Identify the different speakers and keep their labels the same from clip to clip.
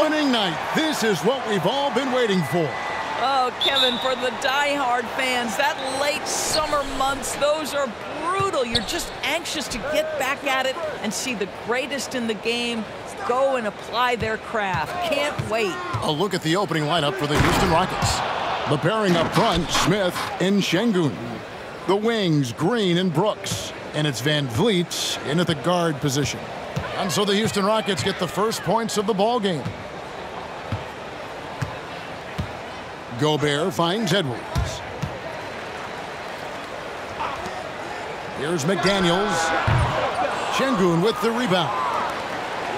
Speaker 1: Opening night. This is what we've all been waiting for.
Speaker 2: Oh, Kevin, for the die-hard fans, that late summer months, those are brutal. You're just anxious to get back at it and see the greatest in the game go and apply their craft. Can't wait.
Speaker 1: A look at the opening lineup for the Houston Rockets. The pairing up front, Smith and Şengün. The wings, Green and Brooks. And it's Van Vliet in at the guard position. And so the Houston Rockets get the first points of the ball game. Gobert finds Edwards. Here's McDaniels. Şengün with the rebound.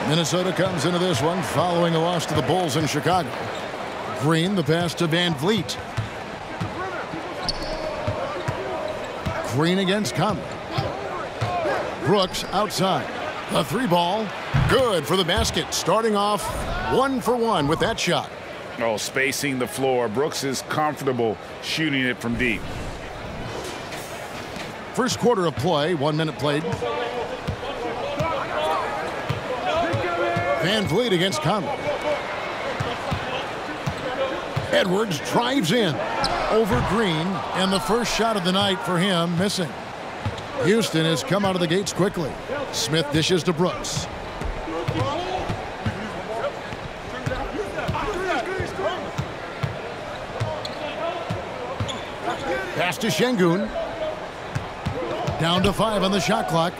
Speaker 1: Minnesota comes into this one following a loss to the Bulls in Chicago. Green, the pass to Van Vliet. Green against Conley. Brooks outside. The three ball. Good for the basket. Starting off 1 for 1 with that shot.
Speaker 3: Oh, spacing the floor. Brooks is comfortable shooting it from deep.
Speaker 1: First quarter of play, 1 minute played. Van Vliet against Conley. Edwards drives in over Green, and the first shot of the night for him missing. Houston has come out of the gates quickly. Smith dishes to Brooks. Pass to Şengün. Down to 5 on the shot clock.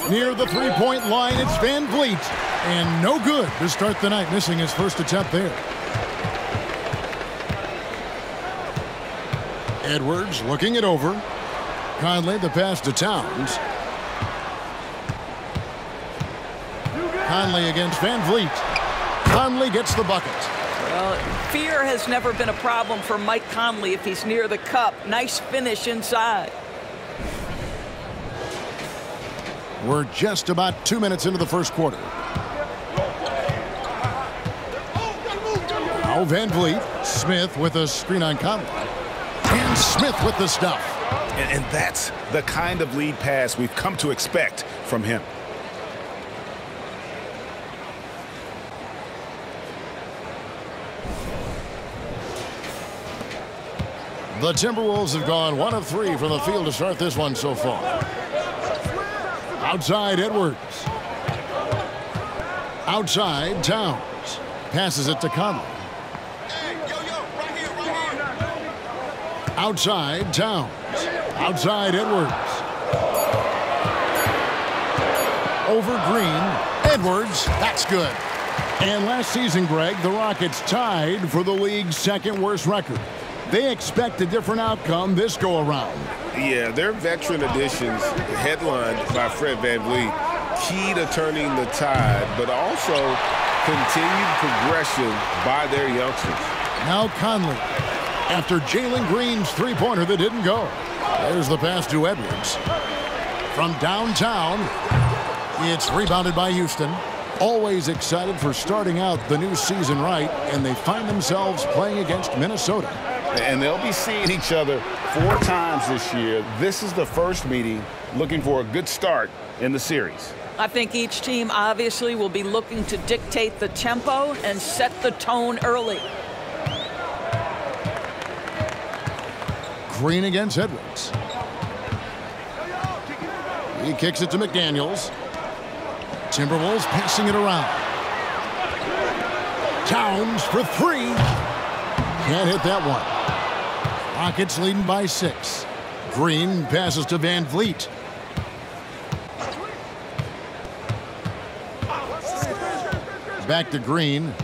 Speaker 1: Near the three-point line, it's Van Vliet. And no good to start the night, missing his first attempt there. Edwards looking it over. Conley, the pass to Towns. Conley against Van Vliet. Conley gets the bucket.
Speaker 2: Well, fear has never been a problem for Mike Conley if he's near the cup. Nice finish inside.
Speaker 1: We're just about 2 minutes into the first quarter. Now Van Vliet. Smith with a screen on Conley. And Smith with the stuff.
Speaker 3: And that's the kind of lead pass we've come to expect from him.
Speaker 1: The Timberwolves have gone 1 of 3 from the field to start this one so far. Outside, Edwards. Outside, Towns. Passes it to Conley. Outside, Towns. Outside, Edwards. Over Green. Edwards, that's good. And last season, Greg, the Rockets tied for the league's second worst record. They expect a different outcome this go-around.
Speaker 4: Yeah, their veteran additions, headlined by Fred VanVleet, key to turning the tide, but also continued progression by their youngsters.
Speaker 1: Now Conley, after Jalen Green's three-pointer that didn't go. There's the pass to Edwards. From downtown, it's rebounded by Houston. Always excited for starting out the new season right, and they find themselves playing against Minnesota.
Speaker 4: And they'll be seeing each other 4 times this year. This is the first meeting, looking for a good start in the series.
Speaker 2: I think each team obviously will be looking to dictate the tempo and set the tone early.
Speaker 1: Green against Edwards. He kicks it to McDaniels. Timberwolves passing it around. Towns for 3. Can't hit that one. Rockets leading by 6. Green passes to Van Vliet. Back to Green.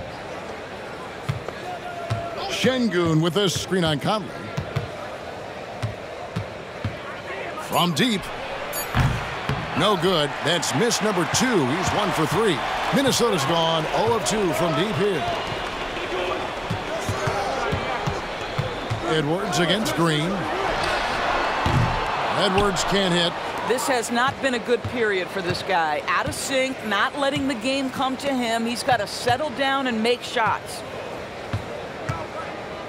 Speaker 1: Şengün with a screen on Conley. From deep. No good. That's miss number 2. He's 1 for 3. Minnesota's gone 0 of 2 from deep here. Edwards against Green. Edwards can't hit.
Speaker 2: This has not been a good period for this guy. Out of sync, not letting the game come to him. He's got to settle down and make shots.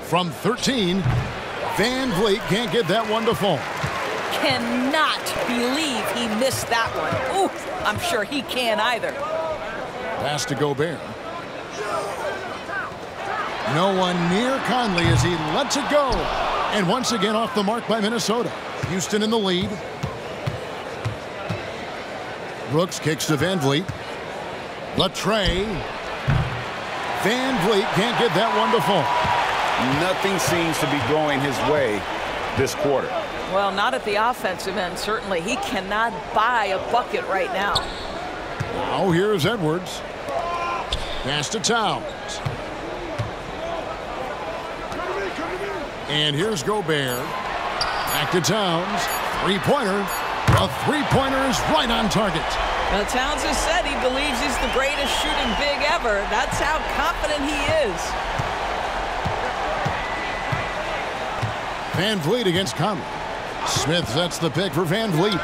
Speaker 1: From 13, Van Vliet can't get that one to fall.
Speaker 2: Cannot believe he missed that one. Ooh, I'm sure he can't either.
Speaker 1: Pass to Gobert. No one near Conley as he lets it go. And once again off the mark by Minnesota. Houston in the lead. Brooks kicks to Van Vliet. Latrey. Van Vliet can't get that one to fall.
Speaker 3: Nothing seems to be going his way this quarter.
Speaker 2: Well, not at the offensive end, certainly. He cannot buy a bucket right now.
Speaker 1: Now here's Edwards. Pass to Towns. And here's Gobert. Back to Towns. Three-pointer. A three-pointer is right on target.
Speaker 2: Well, Towns has said he believes he's the greatest shooting big ever. That's how confident he is.
Speaker 1: Van Vliet against Conley. Smith sets the pick for Van Vliet.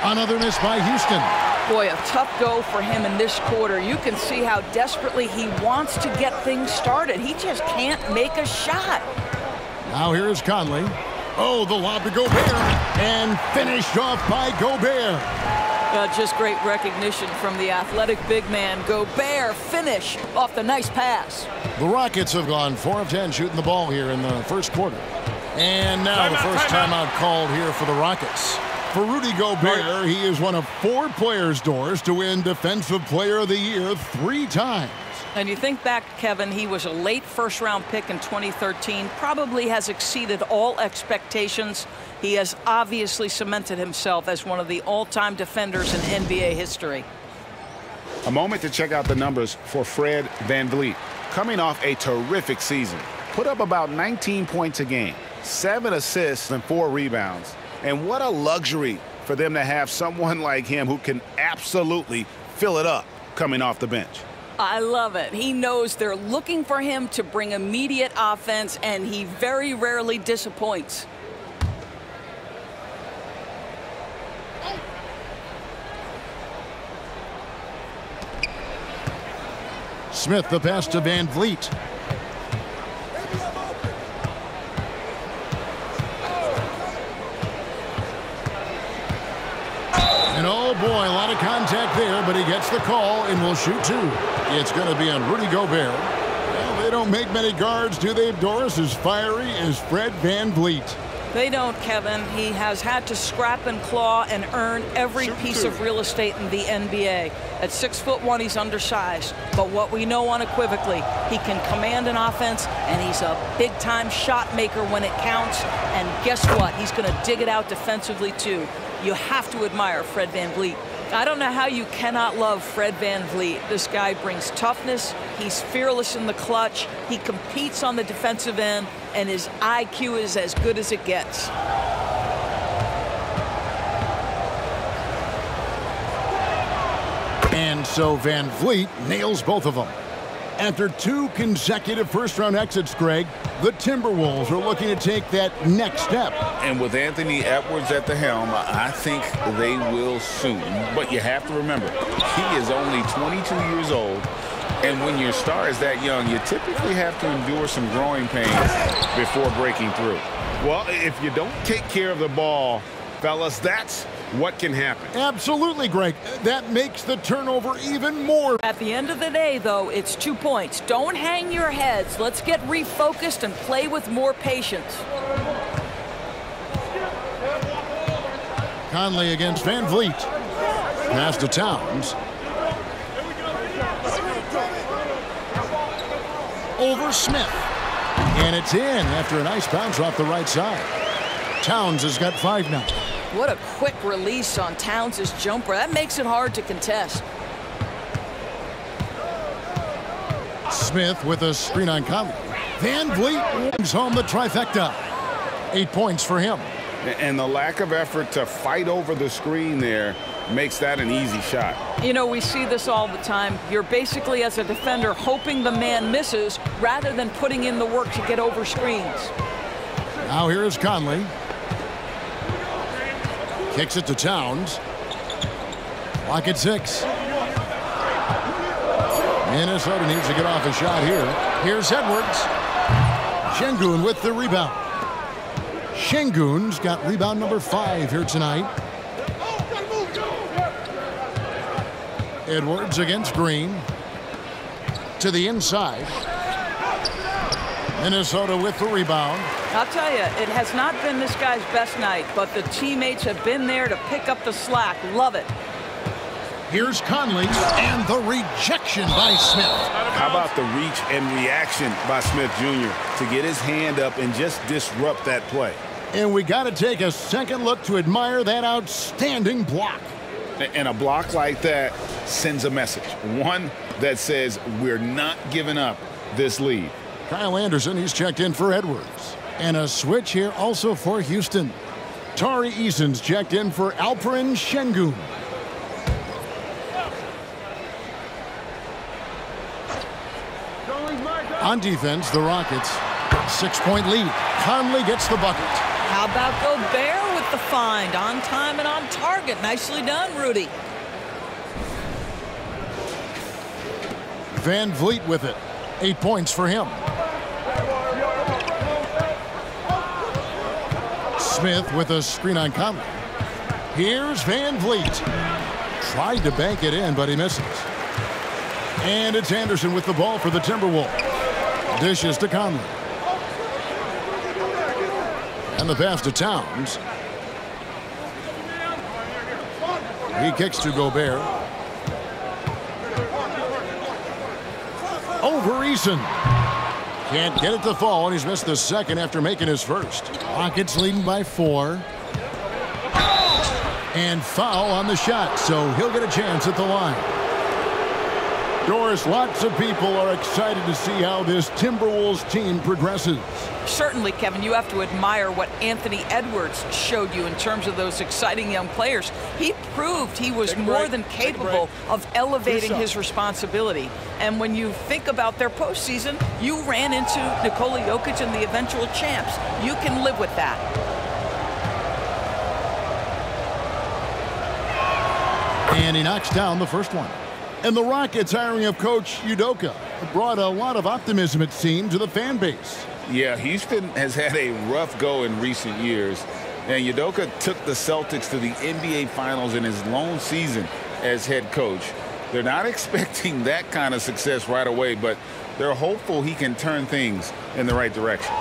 Speaker 1: Another miss by Houston.
Speaker 2: Boy, a tough go for him in this quarter. You can see how desperately he wants to get things started. He just can't make a shot.
Speaker 1: Now here's Conley. Oh, the lob to Gobert. And finished off by Gobert.
Speaker 2: Just great recognition from the athletic big man. Gobert finish off the nice pass.
Speaker 1: The Rockets have gone 4 of 10 shooting the ball here in the first quarter. And now the first timeout called here for the Rockets. For Rudy Gobert, he is one of 4 players, Doris, to win Defensive Player of the Year 3 times.
Speaker 2: And you think back, Kevin, he was a late first-round pick in 2013, probably has exceeded all expectations. He has obviously cemented himself as one of the all-time defenders in NBA history.
Speaker 3: A moment to check out the numbers for Fred VanVleet. Coming off a terrific season, put up about 19 points a game, 7 assists and 4 rebounds. And what a luxury for them to have someone like him who can absolutely fill it up coming off the bench.
Speaker 2: I love it. He knows they're looking for him to bring immediate offense, and he very rarely disappoints.
Speaker 1: Smith, the pass to Van Vliet. And oh boy, a lot of contact there, but he gets the call and will shoot 2. It's going to be on Rudy Gobert. Well, they don't make many guards, do they, Doris? As fiery as Fred VanVleet.
Speaker 2: They don't, Kevin. He has had to scrap and claw and earn every piece of real estate in the NBA. At 6'1", he's undersized. But what we know unequivocally, he can command an offense, and he's a big-time shot maker when it counts. And guess what? He's going to dig it out defensively, too. You have to admire Fred VanVleet. I don't know how you cannot love Fred VanVleet. This guy brings toughness. He's fearless in the clutch. He competes on the defensive end, and his IQ is as good as it gets.
Speaker 1: And so VanVleet nails both of them. After 2 consecutive first-round exits, Greg, the Timberwolves are looking to take that next step.
Speaker 3: And with Anthony Edwards at the helm, I think they will soon. But you have to remember, he is only 22 years old. And when your star is that young, you typically have to endure some growing pains before breaking through.
Speaker 4: Well, if you don't take care of the ball, fellas, that's what can happen.
Speaker 1: Absolutely, Greg. That makes the turnover even more.
Speaker 2: At the end of the day, though, it's 2 points. Don't hang your heads. Let's get refocused and play with more patience.
Speaker 1: Conley against Van Vliet. Pass to Towns. Over Smith. And it's in after a nice bounce off the right side. Towns has got 5 now.
Speaker 2: What a quick release on Towns' jumper. That makes it hard to contest.
Speaker 1: Smith with a screen on Conley. Van Vliet brings home the trifecta. 8 points for him.
Speaker 3: And the lack of effort to fight over the screen there makes that an easy shot.
Speaker 2: You know, we see this all the time. You're basically, as a defender, hoping the man misses rather than putting in the work to get over screens.
Speaker 1: Now here is Conley. Kicks it to Towns. Clock at 6. Minnesota needs to get off a shot here. Here's Edwards. Şengün with the rebound. Şengün's got rebound number 5 here tonight. Edwards against Green. To the inside. Minnesota with the rebound.
Speaker 2: I'll tell you, it has not been this guy's best night, but the teammates have been there to pick up the slack. Love it.
Speaker 1: Here's Conley, and the rejection by Smith.
Speaker 4: How about the reach and reaction by Smith Jr. to get his hand up and just disrupt that play?
Speaker 1: And we got to take a second look to admire that outstanding block.
Speaker 3: And a block like that sends a message. One that says we're not giving up this lead.
Speaker 1: Kyle Anderson, he's checked in for Edwards. And a switch here also for Houston. Tari Eason's checked in for Alperen Şengün. On defense, the Rockets, 6-point lead. Conley gets the bucket.
Speaker 2: How about Gobert with the find? On time and on target. Nicely done, Rudy.
Speaker 1: Van Vliet with it. 8 points for him. Smith with a screen on Conley. Here's Van Vliet. Tried to bank it in, but he misses. And it's Anderson with the ball for the Timberwolves. Dishes to Conley. And the pass to Towns. He kicks to Gobert. Over Eason. Can't get it to fall, and he's missed the second after making his first. Rockets leading by 4. And foul on the shot, so he'll get a chance at the line. Doris, lots of people are excited to see how this Timberwolves team progresses.
Speaker 2: Certainly, Kevin, you have to admire what Anthony Edwards showed you in terms of those exciting young players. He proved he was more than capable of elevating his responsibility. And when you think about their postseason, you ran into Nikola Jokic and the eventual champs. You can live with that.
Speaker 1: And he knocks down the first one. And the Rockets hiring of Coach Udoka brought a lot of optimism, it seemed, to the fan base.
Speaker 3: Yeah, Houston has had a rough go in recent years. And Udoka took the Celtics to the NBA Finals in his lone season as head coach. They're not expecting that kind of success right away, but they're hopeful he can turn things in the right direction.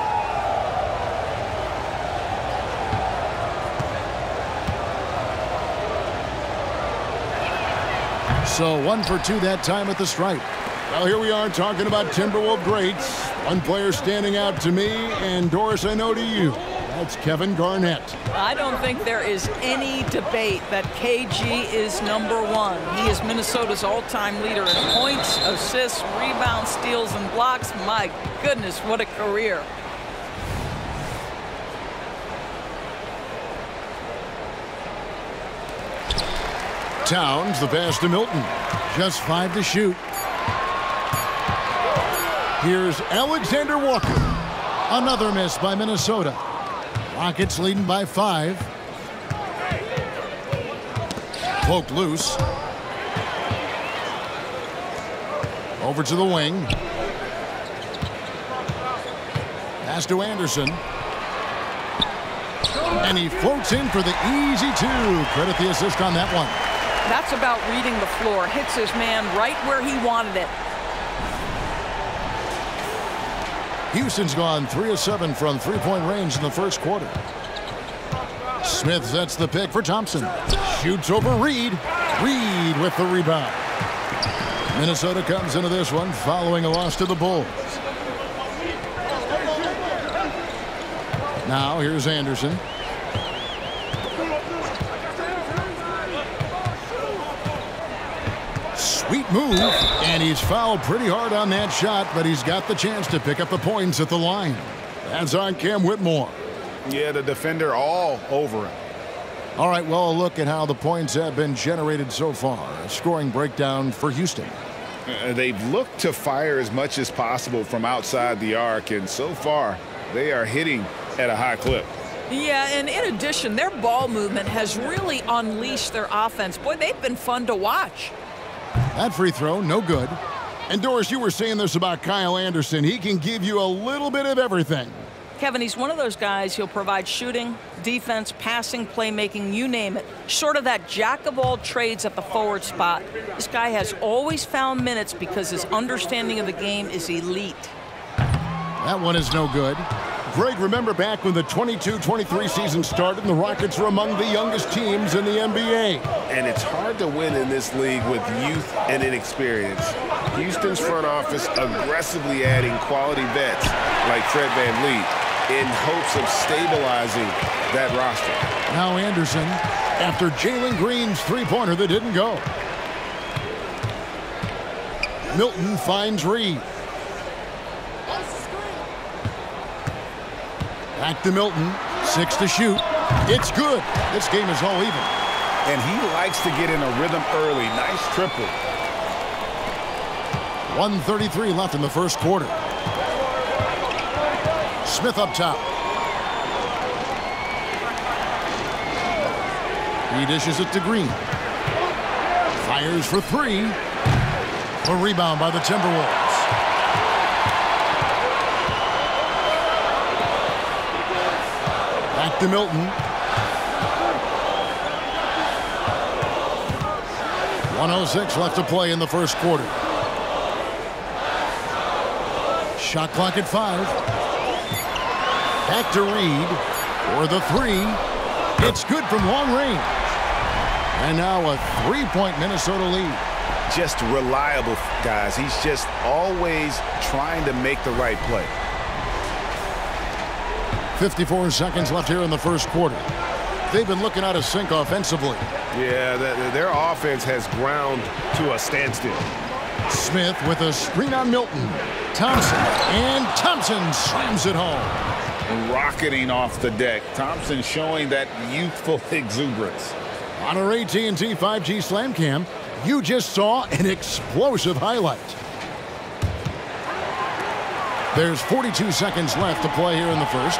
Speaker 1: So 1 for 2 that time at the stripe. Well, here we are talking about Timberwolves greats. One player standing out to me, and Doris, I know to you. That's Kevin Garnett.
Speaker 2: I don't think there is any debate that KG is #1. He is Minnesota's all-time leader in points, assists, rebounds, steals, and blocks. My goodness, what a career.
Speaker 1: Towns, the pass to Milton. Just 5 to shoot. Here's Alexander Walker. Another miss by Minnesota. Rockets leading by 5. Poked loose. Over to the wing. Pass to Anderson. And he floats in for the easy 2. Credit the assist on that one.
Speaker 2: That's about reading the floor. Hits his man right where he wanted it.
Speaker 1: Houston's gone 3 of 7 from 3-point range in the first quarter. Smith sets the pick for Thompson. Shoots over Reed. Reed with the rebound. Minnesota comes into this one following a loss to the Bulls. Now here's Anderson. Sweet move, and he's fouled pretty hard on that shot, but he's got the chance to pick up the points at the line. That's on Cam Whitmore.
Speaker 3: Yeah, the defender all over him.
Speaker 1: All right, well, a look at how the points have been generated so far. A scoring breakdown for Houston.
Speaker 3: They've looked to fire as much as possible from outside the arc, and so far, they are hitting at a high clip.
Speaker 2: Yeah, and in addition, their ball movement has really unleashed their offense. Boy, they've been fun to watch.
Speaker 1: That free throw, no good. And Doris, you were saying this about Kyle Anderson. He can give you a little bit of everything.
Speaker 2: Kevin, he's one of those guys who'll provide shooting, defense, passing, playmaking, you name it. Sort of that jack of all trades at the forward spot. This guy has always found minutes because his understanding of the game is elite.
Speaker 1: That one is no good. Greg, remember back when the 22-23 season started and the Rockets were among the youngest teams in the NBA.
Speaker 4: And it's hard to win in this league with youth and inexperience. Houston's front office aggressively adding quality vets like Fred VanVleet in hopes of stabilizing that roster.
Speaker 1: Now Anderson after Jalen Green's three-pointer that didn't go. Milton finds Reed. Back to Milton. 6 to shoot. It's good. This game is all even.
Speaker 3: And he likes to get in a rhythm early. Nice triple.
Speaker 1: 1:33 left in the first quarter. Smith up top. He dishes it to Green. Fires for three. A rebound by the Timberwolves. Back to Milton. 1:06 left to play in the first quarter. Shot clock at 5. Back to Reed for the three. It's good from long range. And now a three-point Minnesota lead.
Speaker 3: Just reliable, guys. He's just always trying to make the right play.
Speaker 1: 54 seconds left here in the first quarter. They've been looking out of sync offensively.
Speaker 4: Yeah, their offense has ground to a standstill.
Speaker 1: Smith with a screen on Milton. Thompson, and Thompson slams it home.
Speaker 3: Rocketing off the deck. Thompson showing that youthful exuberance.
Speaker 1: On our AT&T 5G Slam Cam, you just saw an explosive highlight. There's 42 seconds left to play here in the first.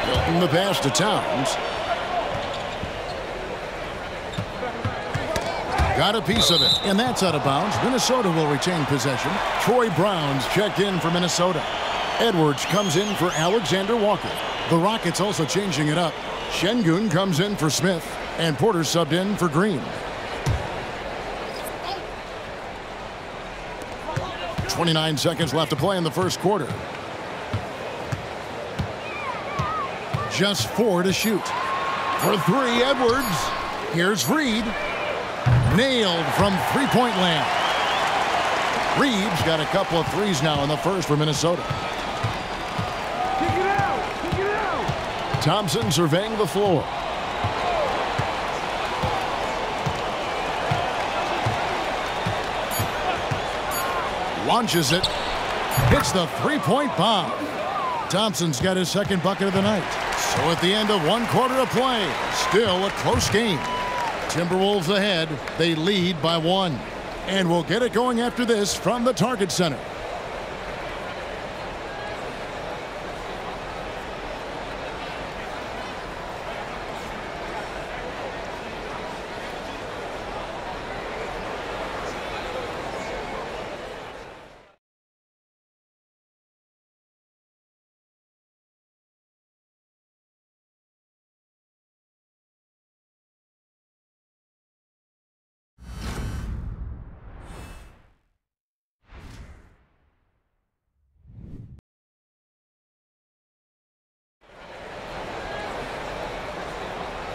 Speaker 1: Milton the pass to Towns. Got a piece of it, and that's out of bounds. Minnesota will retain possession. Troy Brown's checked in for Minnesota. Edwards comes in for Alexander Walker. The Rockets also changing it up. Şengün comes in for Smith, and Porter subbed in for Green. 29 seconds left to play in the first quarter. Just 4 to shoot. For three, Edwards. Here's Reed. Nailed from three-point land. Reed's got a couple of threes now in the first for Minnesota.
Speaker 5: Kick it out! Kick it out!
Speaker 1: Thompson surveying the floor. Launches it. Hits the three-point bomb. Thompson's got his second bucket of the night. So at the end of one quarter of play, still a close game. Timberwolves ahead. They lead by 1. And we'll get it going after this from the Target Center.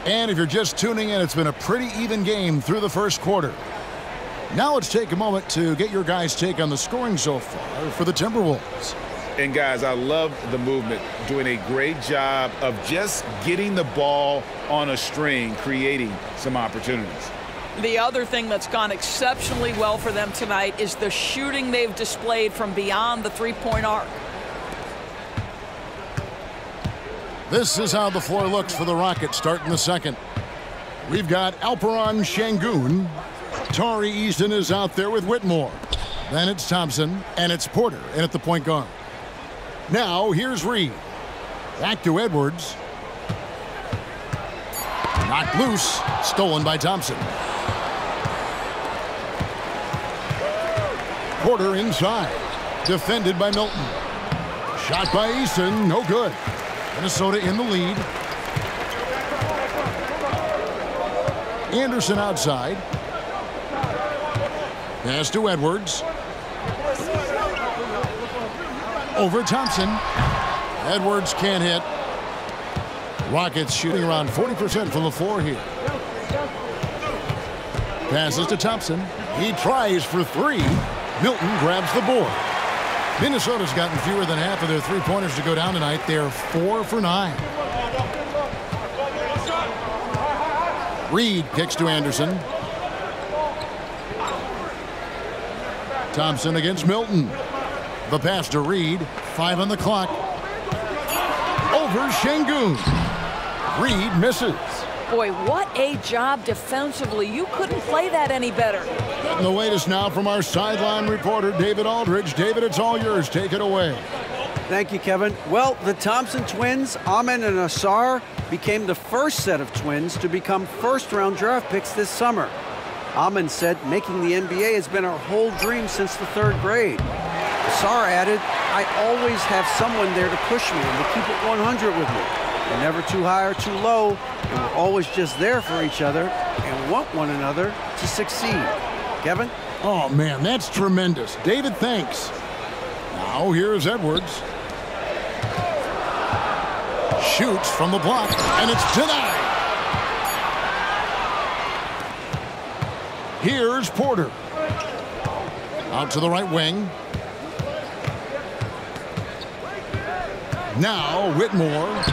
Speaker 1: And if you're just tuning in, it's been a pretty even game through the first quarter. Now let's take a moment to get your guys' take on the scoring so far for the Timberwolves.
Speaker 3: And guys, I love the movement, doing a great job of just getting the ball on a string, creating some opportunities.
Speaker 2: The other thing that's gone exceptionally well for them tonight is the shooting they've displayed from beyond the three-point arc.
Speaker 1: This is how the floor looks for the Rockets starting the second. We've got Alperen Şengün. Tari Easton is out there with Whitmore. Then it's Thompson, and it's Porter in at the point guard. Now here's Reed. Back to Edwards. Knocked loose. Stolen by Thompson. Porter inside. Defended by Milton. Shot by Easton. No good. Minnesota in the lead. Anderson outside. Pass to Edwards. Over Thompson. Edwards can't hit. Rockets shooting around 40% from the floor here. Passes to Thompson. He tries for three. Milton grabs the board. Minnesota's gotten fewer than half of their three-pointers to go down tonight. They're 4 for 9. Reed kicks to Anderson. Thompson against Milton. The pass to Reed. 5 on the clock. Over Şengün. Reed misses.
Speaker 2: Boy, what a job defensively. You couldn't play that any better.
Speaker 1: And the latest now from our sideline reporter, David Aldridge. David, it's all yours. Take it away.
Speaker 6: Thank you, Kevin. Well, the Thompson twins, Amen and Asar, became the first set of twins to become first-round draft picks this summer. Amen said making the NBA has been our whole dream since the 3rd grade. Asar added, I always have someone there to push me and to keep it 100 with me. We're never too high or too low, and we're always just there for each other and want one another to succeed. Kevin?
Speaker 1: Oh, man, that's tremendous. David, thanks. Now here's Edwards. Shoots from the block, and it's denied. Here's Porter. Out to the right wing. Now Whitmore.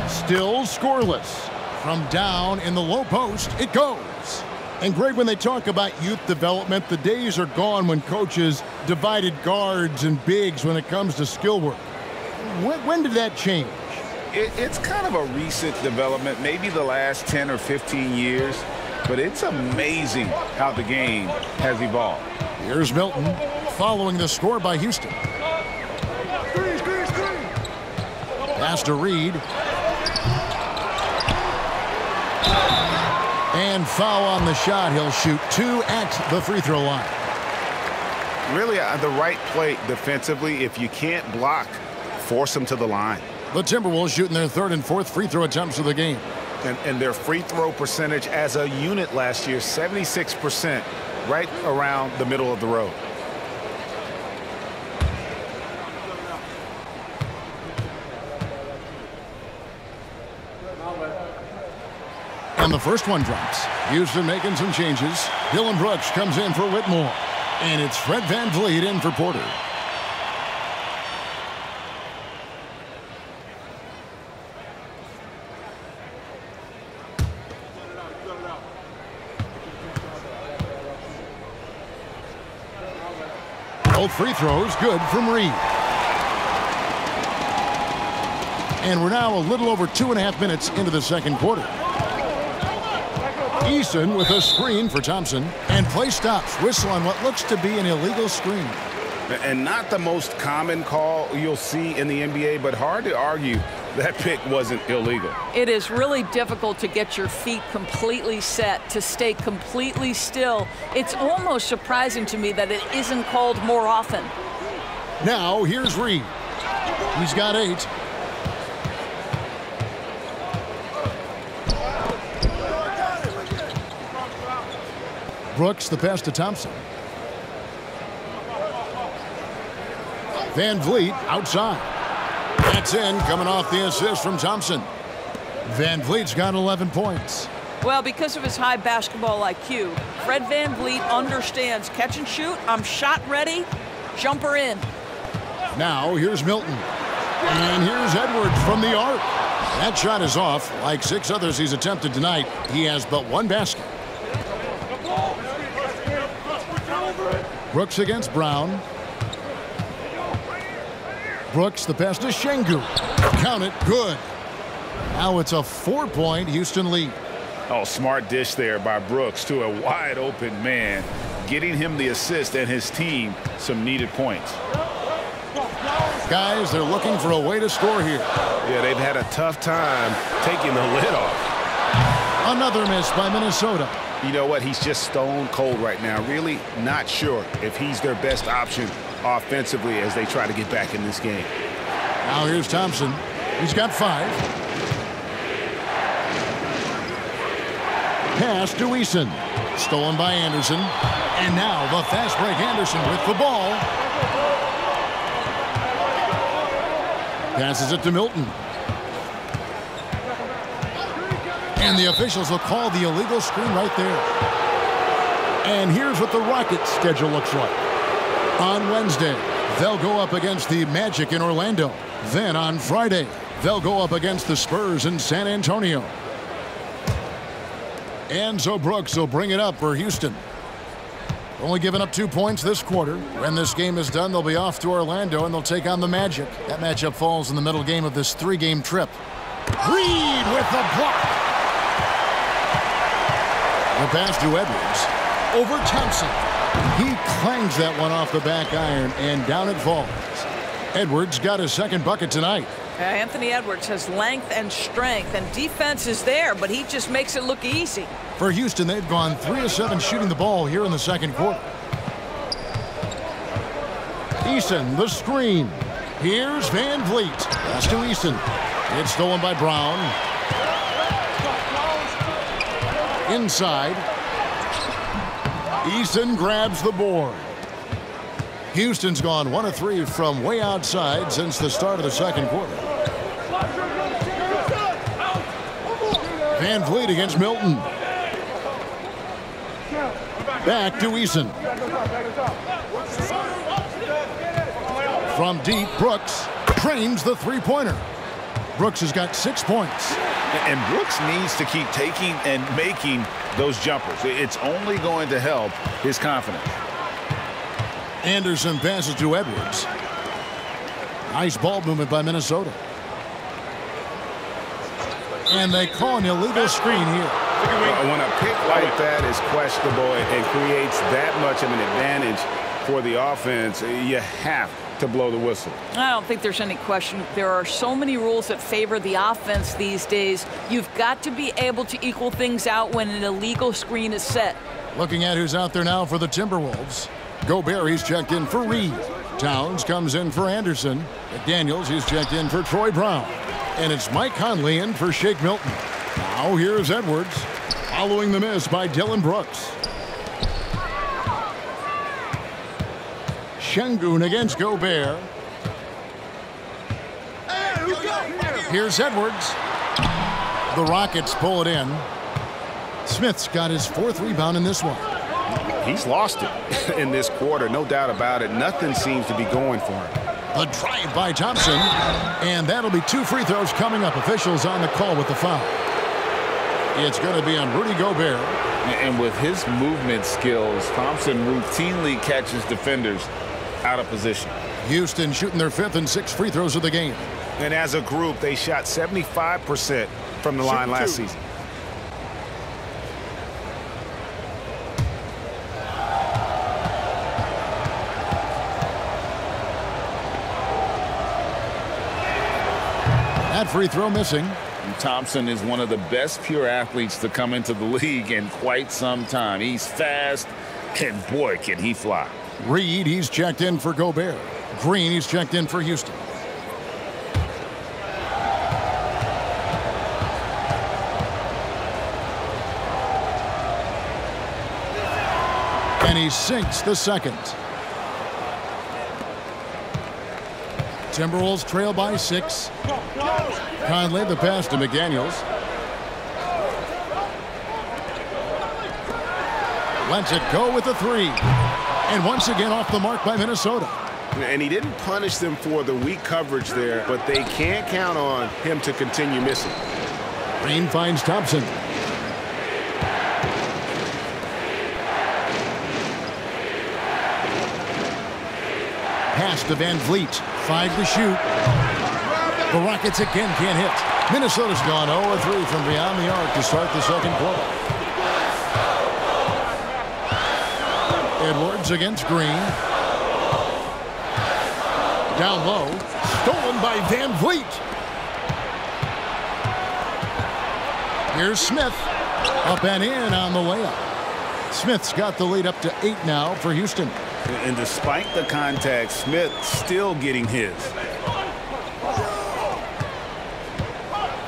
Speaker 1: Still scoreless. From down in the low post, it goes. And Greg, when they talk about youth development, the days are gone when coaches divided guards and bigs when it comes to skill work. When did that change?
Speaker 3: It's kind of a recent development, maybe the last 10 or 15 years, but it's amazing how the game has evolved.
Speaker 1: Here's Milton following the score by Houston. Pass to Reed. And foul on the shot. He'll shoot 2 at the free throw line.
Speaker 3: Really, the right play defensively. If you can't block, force them to the line.
Speaker 1: The Timberwolves shooting their 3rd and 4th free throw attempts of the game.
Speaker 3: And their free throw percentage as a unit last year, 76%, right around the middle of the road.
Speaker 1: And the first one drops. Houston making some changes. Dylan Brooks comes in for Whitmore. And it's Fred VanVleet in for Porter. Both free throws good from Reed. And we're now a little over 2.5 minutes into the second quarter. Eason with a screen for Thompson. And play stops. Whistle on what looks to be an illegal screen.
Speaker 3: And not the most common call you'll see in the NBA, but hard to argue that pick wasn't illegal.
Speaker 2: It is really difficult to get your feet completely set, to stay completely still. It's almost surprising to me that it isn't called more often.
Speaker 1: Now here's Reed. He's got 8. Brooks the pass to Thompson. VanVleet outside. That's in, coming off the assist from Thompson. VanVleet's got 11 points.
Speaker 2: Well, because of his high basketball IQ, Fred VanVleet understands catch and shoot. I'm shot ready. Jumper in.
Speaker 1: Now here's Milton. And here's Edwards from the arc. That shot is off. Like 6 others he's attempted tonight, he has but 1 basket. Brooks against Brown. Brooks the pass to Şengün. Count it, good. Now it's a 4-point Houston lead.
Speaker 3: Oh, smart dish there by Brooks to a wide open man, getting him the assist and his team some needed points.
Speaker 1: Guys, they're looking for a way to score here.
Speaker 4: Yeah, they've had a tough time taking the lid off.
Speaker 1: Another miss by Minnesota.
Speaker 3: You know what? He's just stone cold right now. Really not sure if he's their best option offensively as they try to get back in this game.
Speaker 1: Now here's Thompson. He's got 5. Pass to Eason. Stolen by Anderson. And now the fast break Anderson with the ball. Passes it to Milton. And the officials will call the illegal screen right there. And here's what the Rockets' schedule looks like. On Wednesday, they'll go up against the Magic in Orlando. Then on Friday, they'll go up against the Spurs in San Antonio. Enzo Brooks will bring it up for Houston. Only giving up 2 points this quarter. When this game is done, they'll be off to Orlando, and they'll take on the Magic. That matchup falls in the middle game of this 3-game trip. Reed with the block. The pass to Edwards. Over Thompson. He clangs that one off the back iron, and down it falls. Edwards got his second bucket tonight.
Speaker 2: Anthony Edwards has length and strength, and defense is there, but he just makes it look easy.
Speaker 1: For Houston, they've gone 3 of 7 shooting the ball here in the second quarter. Eason, the screen. Here's Van Vliet. Pass to Eason. It's stolen by Brown. Inside. Eason grabs the board. Houston's gone 1 of 3 from way outside since the start of the second quarter. Van Vliet against Milton. Back to Eason. From deep, Brooks drains the three-pointer. Brooks has got 6 points.
Speaker 3: And Brooks needs to keep taking and making those jumpers. It's only going to help his confidence.
Speaker 1: Anderson passes to Edwards. Nice ball movement by Minnesota. And they call an illegal screen here.
Speaker 3: When a pick like that is questionable and creates that much of an advantage for the offense, you have to blow the whistle.
Speaker 2: I don't think there's any question. There are so many rules that favor the offense these days. You've got to be able to equal things out when an illegal screen is set.
Speaker 1: Looking at who's out there now for the Timberwolves. Gobert, he's checked in for Reed. Towns comes in for Anderson. McDaniels, he's checked in for Troy Brown. And it's Mike Conley in for Shake Milton. Now here's Edwards, following the miss by Dylan Brooks. Şengün against Gobert. Here's Edwards. The Rockets pull it in. Smith's got his 4th rebound in this one.
Speaker 3: He's lost it in this quarter, no doubt about it. Nothing seems to be going for him.
Speaker 1: A drive by Thompson, and that'll be 2 free throws coming up. Officials on the call with the foul. It's going to be on Rudy Gobert.
Speaker 3: And with his movement skills, Thompson routinely catches defenders out of position.
Speaker 1: Houston shooting their 5th and 6th free throws of the game.
Speaker 3: And as a group, they shot 75% from the line last season.
Speaker 1: That free throw missing.
Speaker 3: Thompson is one of the best pure athletes to come into the league in quite some time. He's fast, and boy, can he fly.
Speaker 1: Reed, he's checked in for Gobert. Green, he's checked in for Houston. And he sinks the second. Timberwolves trail by 6. Conley, the pass to McDaniels. Lets it go with the 3. And once again off the mark by Minnesota.
Speaker 4: And he didn't punish them for the weak coverage there, but they can't count on him to continue missing.
Speaker 1: Green finds Thompson. Pass to Van Vliet. 5 to shoot. The Rockets again can't hit. Minnesota's gone 0-3 from beyond the arc to start the second quarter. Edwards against Green. Down low. Stolen by Van Vliet. Here's Smith. Up and in on the layup. Smith's got the lead up to 8 now for Houston.
Speaker 3: And despite the contact, Smith still getting his.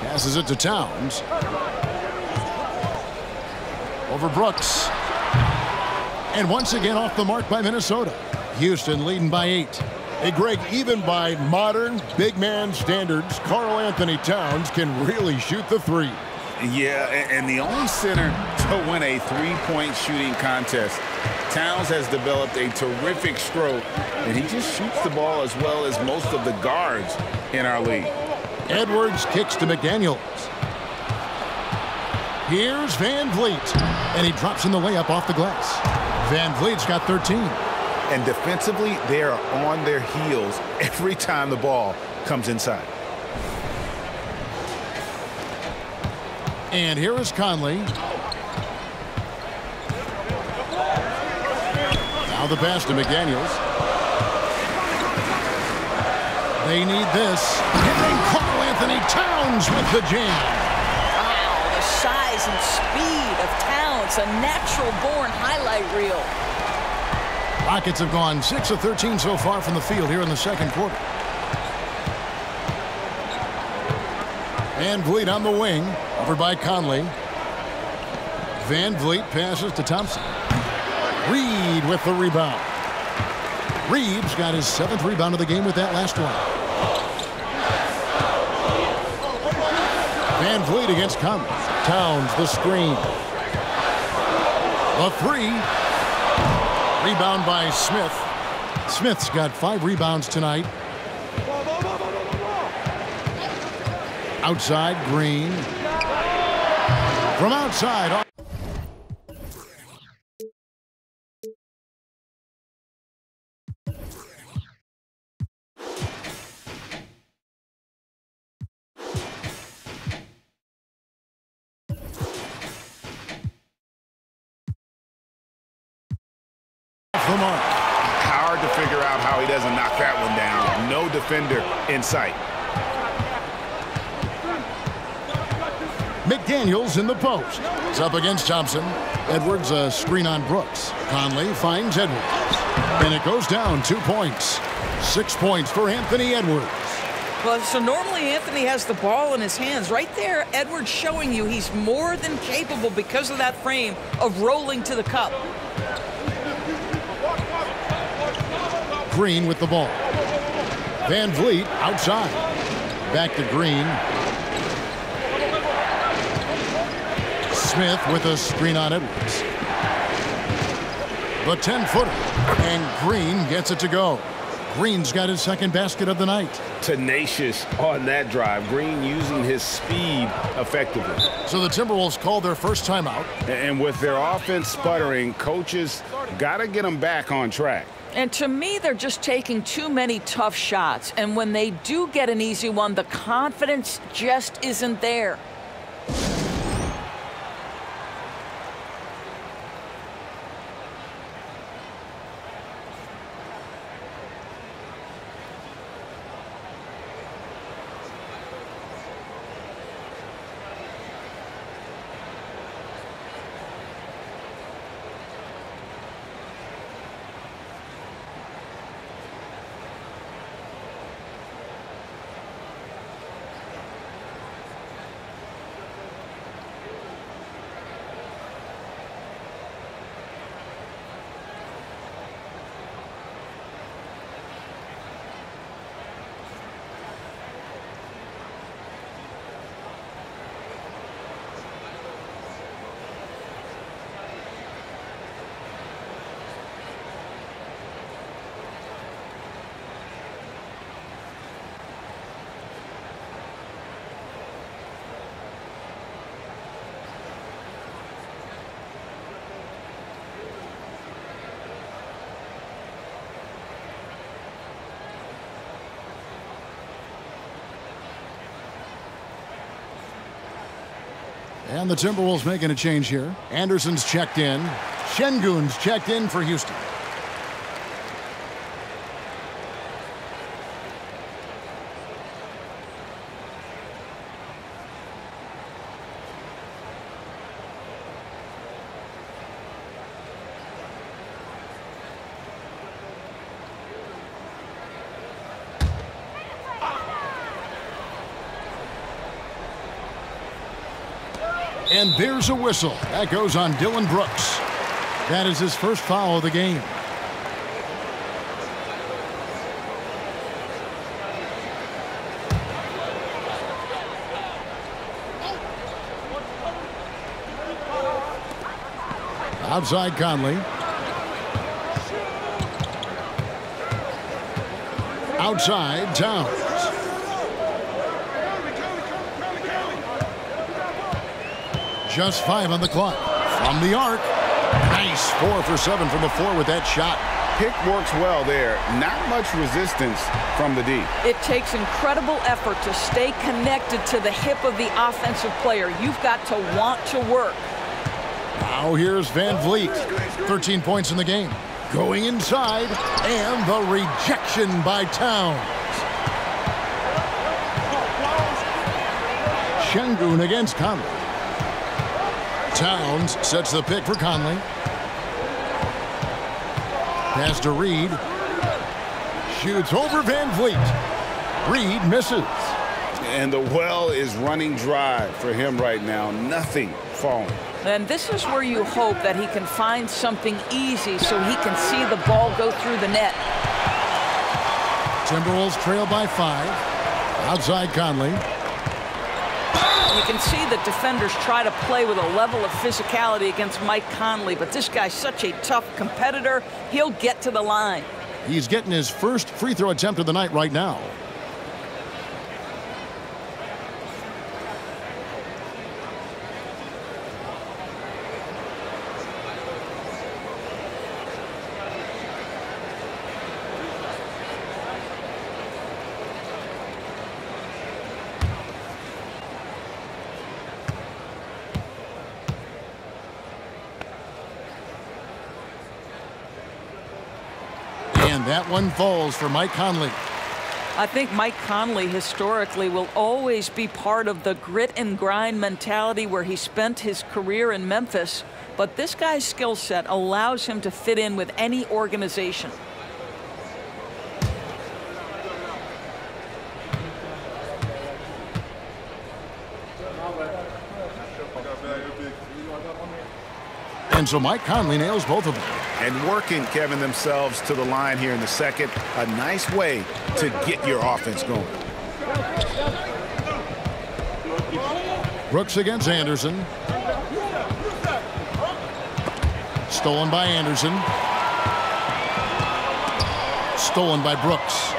Speaker 1: Passes it to Towns. Over Brooks. And once again off the mark by Minnesota. Houston leading by 8. Hey, Greg, even by modern big man standards, Karl Anthony Towns can really shoot the three.
Speaker 3: Yeah, and the only center to win a three-point shooting contest. Towns has developed a terrific stroke, and he just shoots the ball as well as most of the guards in our league.
Speaker 1: Edwards kicks to McDaniels. Here's Van Vliet, and he drops in the layup off the glass. Van Vliet's got 13.
Speaker 3: And defensively, they are on their heels every time the ball comes inside.
Speaker 1: And here is Conley. Now the pass to McDaniels. They need this. And Karl Anthony Towns with the jam.
Speaker 2: Wow, the size and speed of Towns, a natural-born highlight reel.
Speaker 1: Rockets have gone 6 of 13 so far from the field here in the second quarter. Van Vliet on the wing, over by Conley. Van Vliet passes to Thompson. Reed with the rebound. Reed's got his 7th rebound of the game with that last one. Van Vliet against Conley. Towns the screen. A three. Rebound by Smith. Smith's got 5 rebounds tonight. Outside, Green. From outside. The mark.
Speaker 3: Hard to figure out how he doesn't knock that one down. No defender in sight.
Speaker 1: McDaniels in the post. It's up against Thompson. Edwards a screen on Brooks. Conley finds Edwards. And it goes down 2 points. 6 points for Anthony Edwards.
Speaker 2: Well, so normally Anthony has the ball in his hands. Right there, Edwards showing you he's more than capable because of that frame of rolling to the cup.
Speaker 1: Green with the ball. Van Vliet outside. Back to Green. Smith with a screen on Edwards. The 10-footer. And Green gets it to go. Green's got his 2nd basket of the night.
Speaker 4: Tenacious on that drive. Green using his speed effectively.
Speaker 1: So the Timberwolves called their first timeout.
Speaker 3: And with their offense sputtering, coaches got to get them back on track.
Speaker 2: And to me, they're just taking too many tough shots. And when they do get an easy one, the confidence just isn't there.
Speaker 1: And the Timberwolves making a change here. Anderson's checked in. Şengün's checked in for Houston. And there's a whistle. That goes on Dillon Brooks. That is his first foul of the game. Outside Conley. Outside Towns. Just 5 on the clock. From the arc. Nice 4 for 7 from the floor with that shot.
Speaker 3: Pick works well there. Not much resistance from the D.
Speaker 2: It takes incredible effort to stay connected to the hip of the offensive player. You've got to want to work.
Speaker 1: Now here's Van Vliet. 13 points in the game. Going inside, and the rejection by Towns. Şengün against Conley. Towns sets the pick for Conley. Pass to Reed. Shoots over Van Vliet. Reed misses.
Speaker 3: And the well is running dry for him right now. Nothing falling.
Speaker 2: And this is where you hope that he can find something easy so he can see the ball go through the net.
Speaker 1: Timberwolves trail by 5. Outside Conley.
Speaker 2: You can see that defenders try to play with a level of physicality against Mike Conley, but this guy's such a tough competitor, he'll get to the line.
Speaker 1: He's getting his first free throw attempt of the night right now. And that one falls for Mike Conley.
Speaker 2: I think Mike Conley historically will always be part of the grit and grind mentality where he spent his career in Memphis, but this guy's skill set allows him to fit in with any organization.
Speaker 1: And so Mike Conley nails both of them.
Speaker 3: And working, Kevin, themselves to the line here in the second. A nice way to get your offense going.
Speaker 1: Brooks against Anderson. Stolen by Anderson. Stolen by Brooks.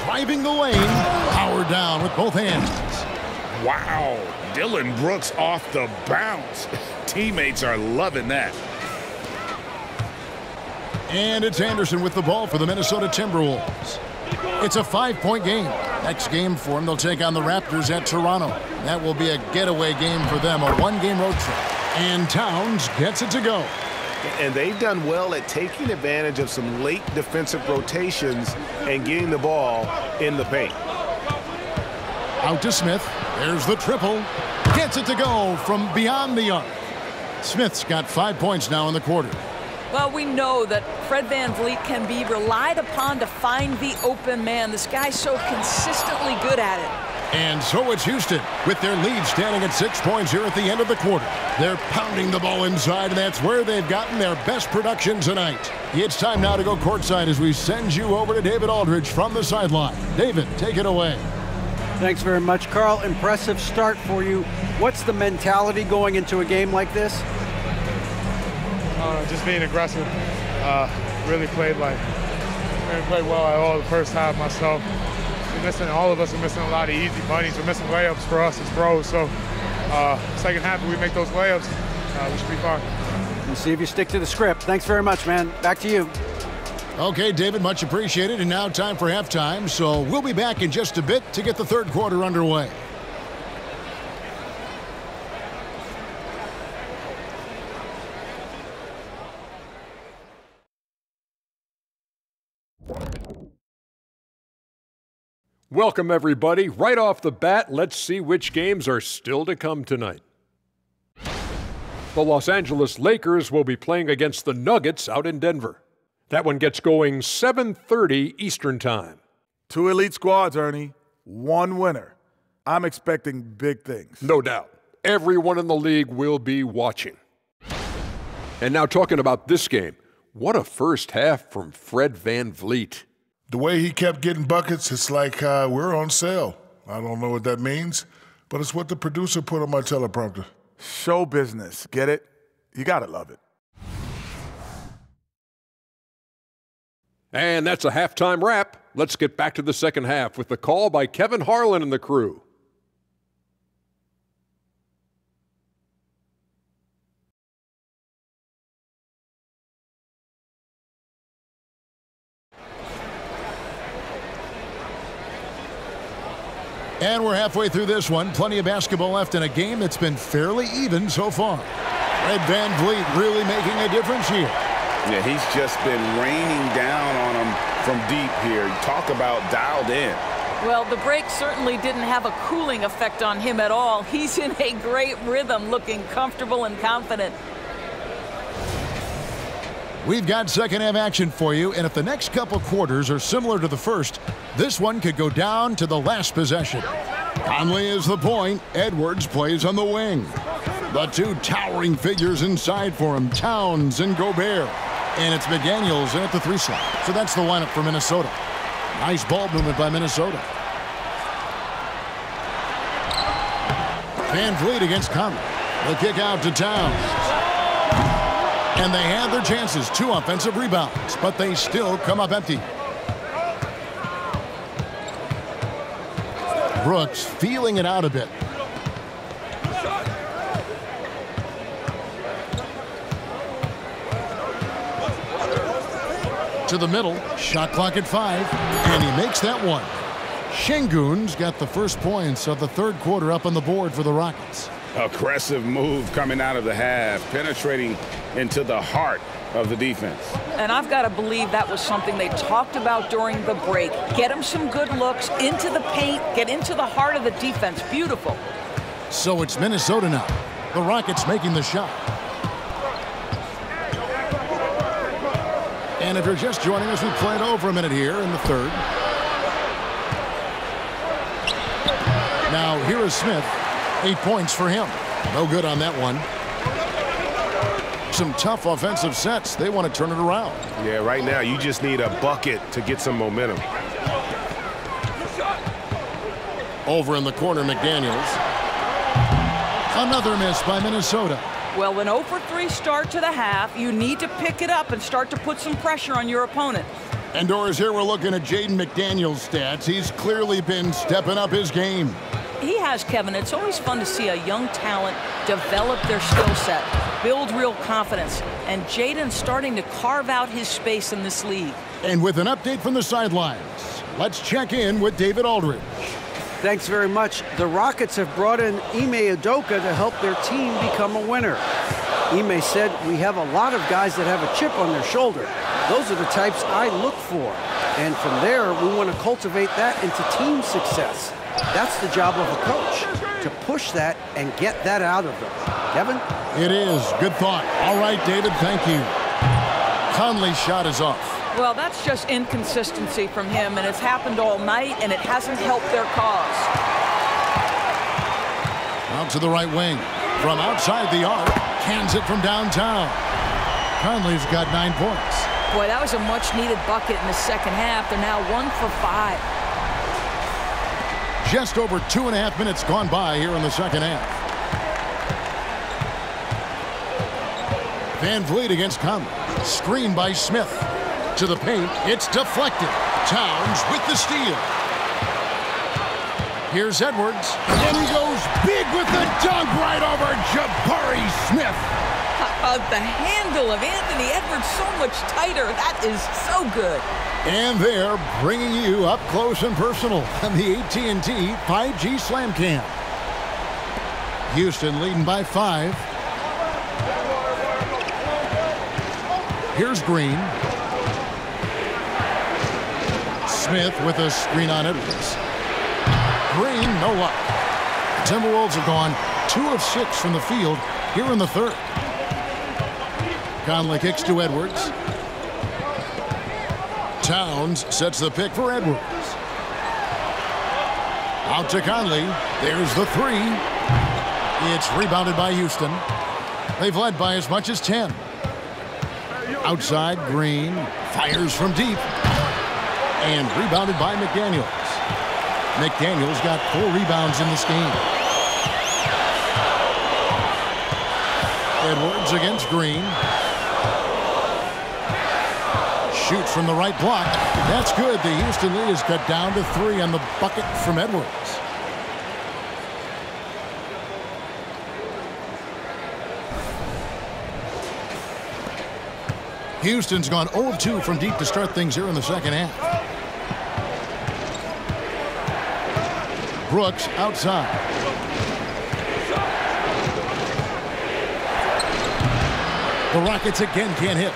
Speaker 1: Driving the lane. Power down with both hands.
Speaker 3: Wow. Dylan Brooks off the bounce. Teammates are loving that.
Speaker 1: And it's Anderson with the ball for the Minnesota Timberwolves. It's a 5-point game. Next game for them, they'll take on the Raptors at Toronto. That will be a getaway game for them, a one-game road trip. And Towns gets it to go.
Speaker 3: And they've done well at taking advantage of some late defensive rotations and getting the ball in the paint.
Speaker 1: Out to Smith. There's the triple. Gets it to go from beyond the arc. Smith's got 5 points now in the quarter.
Speaker 2: Well, we know that Fred VanVleet can be relied upon to find the open man. This guy's so consistently good at it.
Speaker 1: And so it's Houston with their lead standing at 6 points here at the end of the quarter. They're pounding the ball inside, and that's where they've gotten their best production tonight. It's time now to go courtside as we send you over to David Aldridge from the sideline. David, take it away.
Speaker 6: Thanks very much, Carl. Impressive start for you. What's the mentality going into a game like this?
Speaker 5: Just being aggressive. Really played well at all the first half myself. All of us are missing a lot of easy bunnies. We're missing layups for us as pros. So second half, if we make those layups, we should be fine.
Speaker 6: We'll see if you stick to the script. Thanks very much, man. Back to you.
Speaker 1: Okay, David, much appreciated. And now time for halftime. So we'll be back in just a bit to get the third quarter underway.
Speaker 7: Welcome, everybody. Right off the bat, let's see which games are still to come tonight. The Los Angeles Lakers will be playing against the Nuggets out in Denver. That one gets going 7:30 Eastern Time.
Speaker 8: 2 elite squads, Ernie. 1 winner. I'm expecting big things.
Speaker 7: No doubt. Everyone in the league will be watching. And now talking about this game, what a first half from Fred VanVleet.
Speaker 8: The way he kept getting buckets, it's like we're on sale. I don't know what that means, but it's what the producer put on my teleprompter. Show business, get it? You gotta love it.
Speaker 7: And that's a halftime wrap. Let's get back to the second half with the call by Kevin Harlan and the crew.
Speaker 1: And we're halfway through this one. Plenty of basketball left in a game that's been fairly even so far. Fred VanVleet really making a difference here.
Speaker 3: Yeah, he's just been raining down on him from deep here. Talk about dialed in.
Speaker 2: Well, the break certainly didn't have a cooling effect on him at all. He's in a great rhythm, looking comfortable and confident.
Speaker 1: We've got second half action for you, and if the next couple quarters are similar to the first, this one could go down to the last possession. Conley is the point. Edwards plays on the wing. The two towering figures inside for him, Towns and Gobert. And it's McDaniels in at the 3 slot. So that's the lineup for Minnesota. Nice ball movement by Minnesota. VanVleet against Conley. The kick out to Towns. And they had their chances, 2 offensive rebounds, but they still come up empty. Brooks feeling it out a bit. To the middle, shot clock at 5, and he makes that one. Şengün's got the first points of the third quarter up on the board for the Rockets.
Speaker 3: Aggressive move coming out of the half, penetrating into the heart of the defense.
Speaker 2: And I've got to believe that was something they talked about during the break. Get him some good looks into the paint, get into the heart of the defense. Beautiful.
Speaker 1: So it's Minnesota now. The Rockets making the shot. And if you're just joining us, we played over a minute here in the third. Now here is Smith. 8 points for him. No good on that one. Some tough offensive sets. They want to turn it around.
Speaker 4: Yeah, right now you just need a bucket to get some momentum.
Speaker 1: Over in the corner, McDaniels. Another miss by Minnesota.
Speaker 2: Well, an 0 for 3 start to the half. You need to pick it up and start to put some pressure on your opponent.
Speaker 1: And Doris, here we're looking at Jaden McDaniels' stats. He's clearly been stepping up his game.
Speaker 2: He has, Kevin. It's always fun to see a young talent develop their skill set, build real confidence, and Jaden's starting to carve out his space in this league.
Speaker 1: And with an update from the sidelines, let's check in with David Aldridge.
Speaker 6: Thanks very much. The Rockets have brought in Ime Udoka to help their team become a winner. Ime said, "We have a lot of guys that have a chip on their shoulder. Those are the types I look for. And from there, we want to cultivate that into team success. That's the job of a coach, to push that and get that out of them." Kevin?
Speaker 1: It is. Good thought. All right, David, thank you. Conley's shot is off.
Speaker 2: Well, that's just inconsistency from him, and it's happened all night, and it hasn't helped their cause.
Speaker 1: Out to the right wing. From outside the arc, cans it from downtown. Conley's got 9 points.
Speaker 2: Boy, that was a much-needed bucket in the second half. They're now 1 for 5.
Speaker 1: Just over 2.5 minutes gone by here in the second half. VanVleet against Conley. Screen by Smith. To the paint. It's deflected. Towns with the steal. Here's Edwards. And he goes big with the dunk right over Jabari Smith.
Speaker 2: The handle of Anthony Edwards so much tighter. That is so good.
Speaker 1: And they're bringing you up close and personal on the AT&T 5G Slam Cam. Houston leading by 5. Here's Green. Smith with a screen on Edwards. Green, no luck. The Timberwolves have gone 2 of 6 from the field here in the third. Conley kicks to Edwards. Towns sets the pick for Edwards. Out to Conley. There's the 3. It's rebounded by Houston. They've led by as much as 10. Outside, Green fires from deep. And rebounded by McDaniels. McDaniels got 4 rebounds in this game. Edwards against Green. shoots from the right block. That's good. The Houston lead is cut down to 3 on the bucket from Edwards. Houston's gone 0 of 2 from deep to start things here in the second half. Brooks outside. The Rockets again can't hit.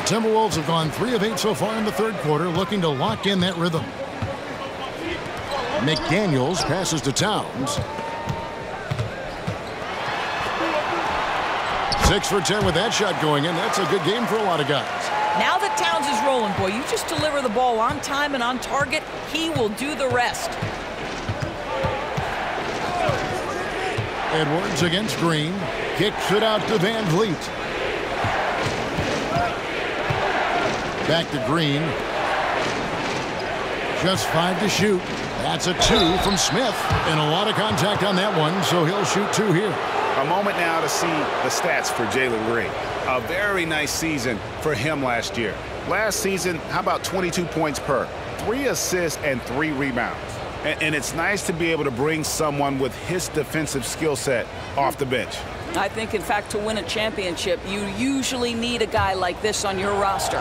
Speaker 1: The Timberwolves have gone 3 of 8 so far in the third quarter, looking to lock in that rhythm. McDaniels passes to Towns. 6 for 10 with that shot going in. That's a good game for a lot of guys.
Speaker 2: Now that Towns is rolling, boy, you just deliver the ball on time and on target. He will do the rest.
Speaker 1: Edwards against Green. Kicks it out to Van Vliet. Back to Green. Just 5 to shoot. That's a 2 from Smith. And a lot of contact on that one, so he'll shoot 2 here.
Speaker 3: A moment now to see the stats for Jalen Green. A very nice season for him last year. Last season, how about 22 points per, 3 assists and 3 rebounds. And it's nice to be able to bring someone with his defensive skill set off the bench.
Speaker 2: I think, in fact, to win a championship, you usually need a guy like this on your roster.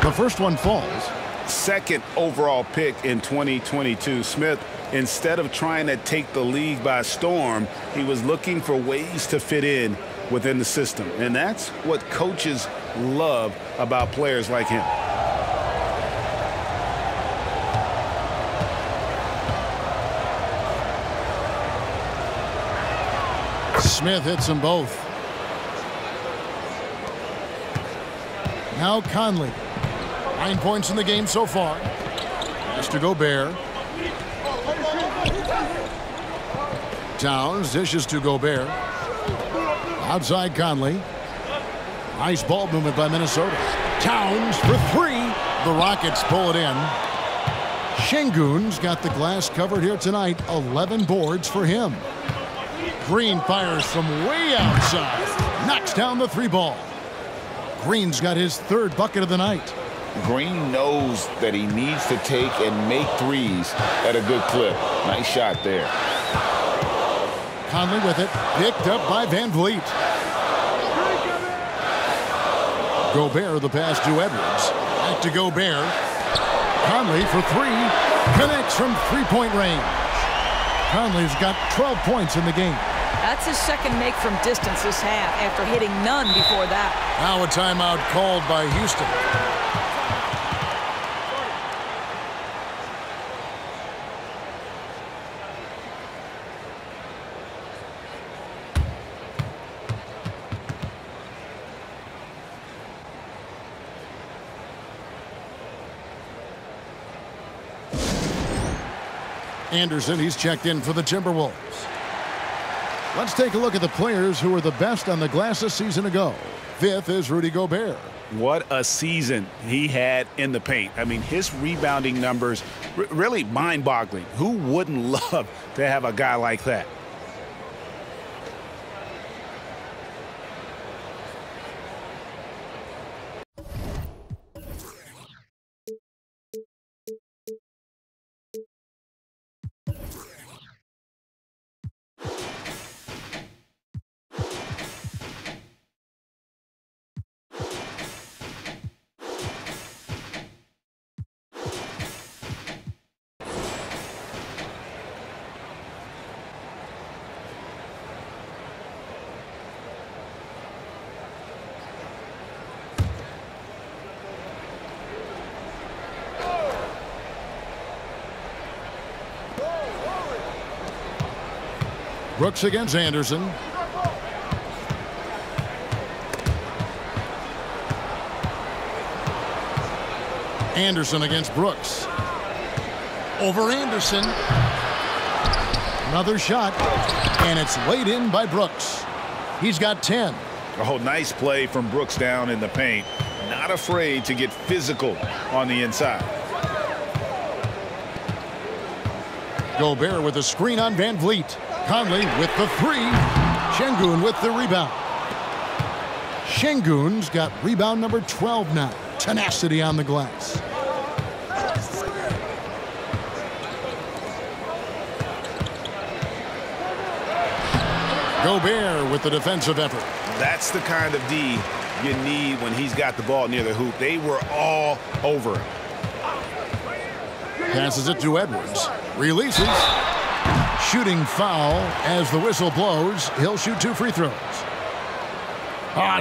Speaker 1: The first one falls.
Speaker 3: Second overall pick in 2022. Smith, instead of trying to take the league by storm, he was looking for ways to fit in within the system. And that's what coaches love about players like him.
Speaker 1: Smith hits them both. Now Conley. 9 points in the game so far. Pass to Gobert. Towns dishes to Gobert. Outside Conley. Nice ball movement by Minnesota. Towns for 3. The Rockets pull it in. Şengün's got the glass covered here tonight. 11 boards for him. Green fires from way outside. Knocks down the 3 ball. Green's got his 3rd bucket of the night.
Speaker 3: Green knows that he needs to take and make threes at a good clip. Nice shot there.
Speaker 1: Conley with it. Picked up by Van Vliet. Gobert the pass to Edwards. Back to Gobert. Conley for 3. Connects from 3-point range. Conley's got 12 points in the game.
Speaker 2: That's his 2nd make from distance this half after hitting none before that.
Speaker 1: Now a timeout called by Houston. Anderson, he's checked in for the Timberwolves. Let's take a look at the players who were the best on the glass a season ago. 5th is Rudy Gobert.
Speaker 3: What a season he had in the paint. I mean, his rebounding numbers, really mind-boggling. Who wouldn't love to have a guy like that?
Speaker 1: Brooks against Anderson. Anderson against Brooks. Over Anderson. Another shot. And it's laid in by Brooks. He's got 10.
Speaker 3: Oh, nice play from Brooks down in the paint. Not afraid to get physical on the inside.
Speaker 1: Gobert with a screen on Van Vliet. Conley with the three. Şengün with the rebound. Şengün's got rebound number 12 now. Tenacity on the glass. Gobert with the defensive effort.
Speaker 3: That's the kind of D you need when he's got the ball near the hoop. They were all over him.
Speaker 1: Passes it to Edwards. Releases. Shooting foul as the whistle blows. He'll shoot 2 free throws.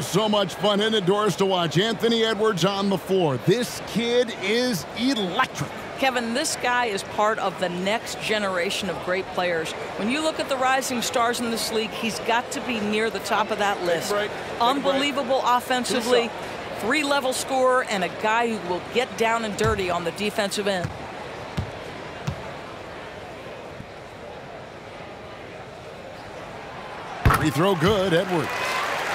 Speaker 1: So much fun indoors to watch. Anthony Edwards on the floor. This kid is electric.
Speaker 2: Kevin, this guy is part of the next generation of great players. When you look at the rising stars in this league, he's got to be near the top of that list. Unbelievable offensively, 3-level scorer, and a guy who will get down and dirty on the defensive end.
Speaker 1: Free throw good, Edwards.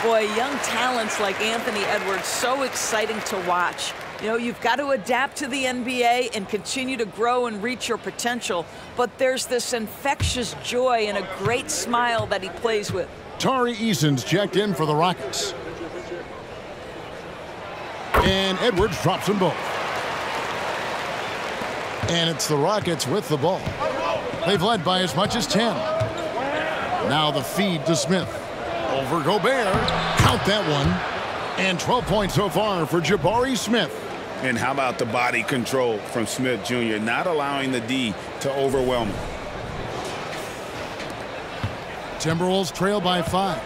Speaker 2: Boy, young talents like Anthony Edwards, so exciting to watch. You know, you've got to adapt to the NBA and continue to grow and reach your potential. But there's this infectious joy and a great smile that he plays with.
Speaker 1: Tari Eason's checked in for the Rockets. And Edwards drops them both. And it's the Rockets with the ball. They've led by as much as 10. Now the feed to Smith. Over Gobert. Count that one. And 12 points so far for Jabari Smith.
Speaker 3: And how about the body control from Smith Jr., not allowing the D to overwhelm him.
Speaker 1: Timberwolves trail by 5.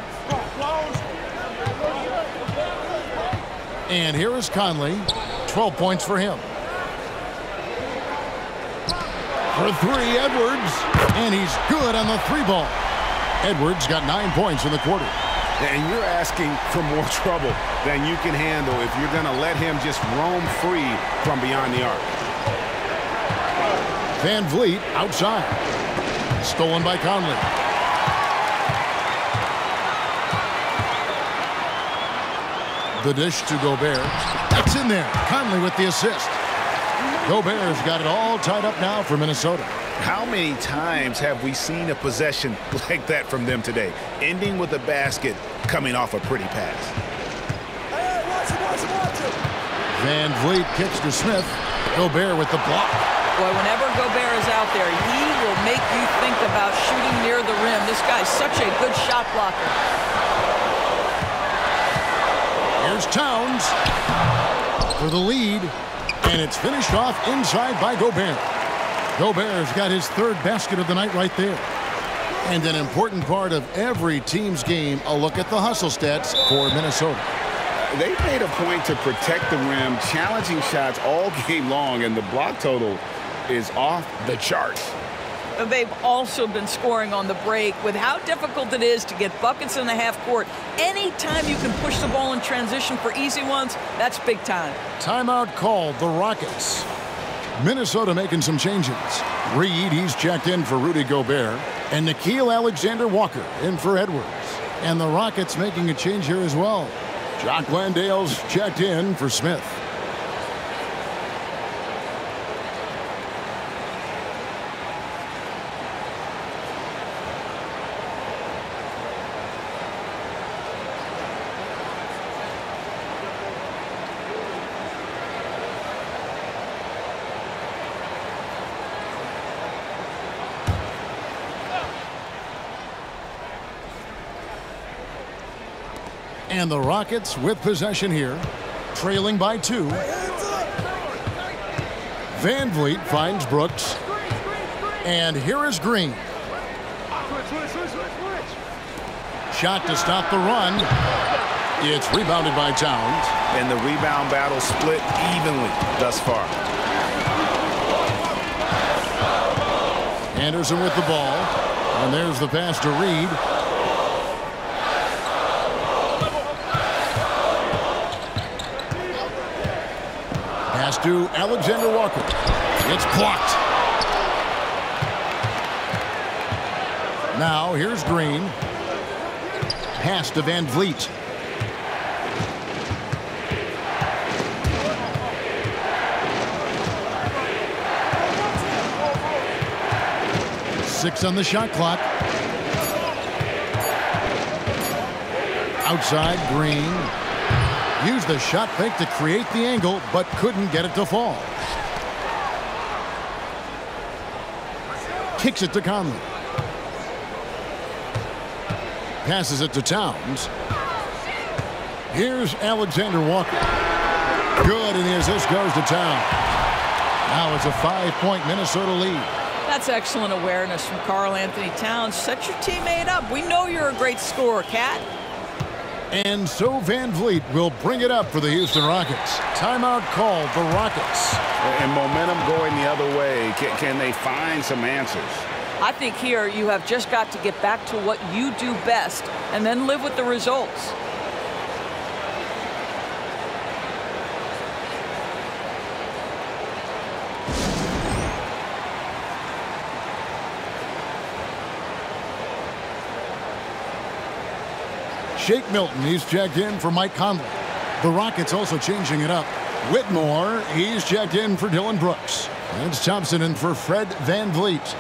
Speaker 1: And here is Conley. 12 points for him. For 3, Edwards. And he's good on the 3-ball. Edwards got 9 points in the quarter.
Speaker 3: And you're asking for more trouble than you can handle if you're going to let him just roam free from beyond the arc.
Speaker 1: Van Vliet outside. Stolen by Conley. The dish to Gobert. That's in there. Conley with the assist. Gobert's got it all tied up now for Minnesota.
Speaker 3: How many times have we seen a possession like that from them today, ending with a basket coming off a pretty pass?
Speaker 1: Van Vliet kicks to Smith. Gobert with the block.
Speaker 2: Boy, whenever Gobert is out there, he will make you think about shooting near the rim. This guy's such a good shot blocker.
Speaker 1: Here's Towns for the lead, and it's finished off inside by Gobert. Gobert's got his 3rd basket of the night right there. And an important part of every team's game, a look at the hustle stats for Minnesota.
Speaker 3: They made a point to protect the rim, challenging shots all game long, and the block total is off the charts.
Speaker 2: They've also been scoring on the break with how difficult it is to get buckets in the half court. Anytime you can push the ball in transition for easy ones, that's big time.
Speaker 1: Timeout called, the Rockets. Minnesota making some changes. Reed, he's checked in for Rudy Gobert. And Nickeil Alexander-Walker in for Edwards. And the Rockets making a change here as well. Jock Landale's checked in for Smith. And the Rockets with possession here, trailing by 2. Van Vliet finds Brooks. And here is Green. Shot to stop the run. It's rebounded by Towns.
Speaker 3: And the rebound battle split evenly thus far.
Speaker 1: Anderson with the ball. And there's the pass to Reed. Pass to Alexander-Walker. It's blocked. Now here's Green. Pass to Van Vliet. 6 on the shot clock. Outside, Green. Used the shot fake to create the angle, but couldn't get it to fall. Kicks it to Conley. Passes it to Towns. Here's Alexander Walker. Good, and the assist goes to Towns. Now it's a 5-point Minnesota lead.
Speaker 2: That's excellent awareness from Karl Anthony Towns. Set your teammate up. We know you're a great scorer, Cat.
Speaker 1: And so Van Vliet will bring it up for the Houston Rockets. Timeout called the Rockets.
Speaker 3: And momentum going the other way. Can they find some answers?
Speaker 2: I think here you have just got to get back to what you do best and then live with the results.
Speaker 1: Shake Milton, he's checked in for Mike Conley. The Rockets also changing it up. Whitmore, he's checked in for Dylan Brooks. And it's Thompson in for Fred Van Vliet.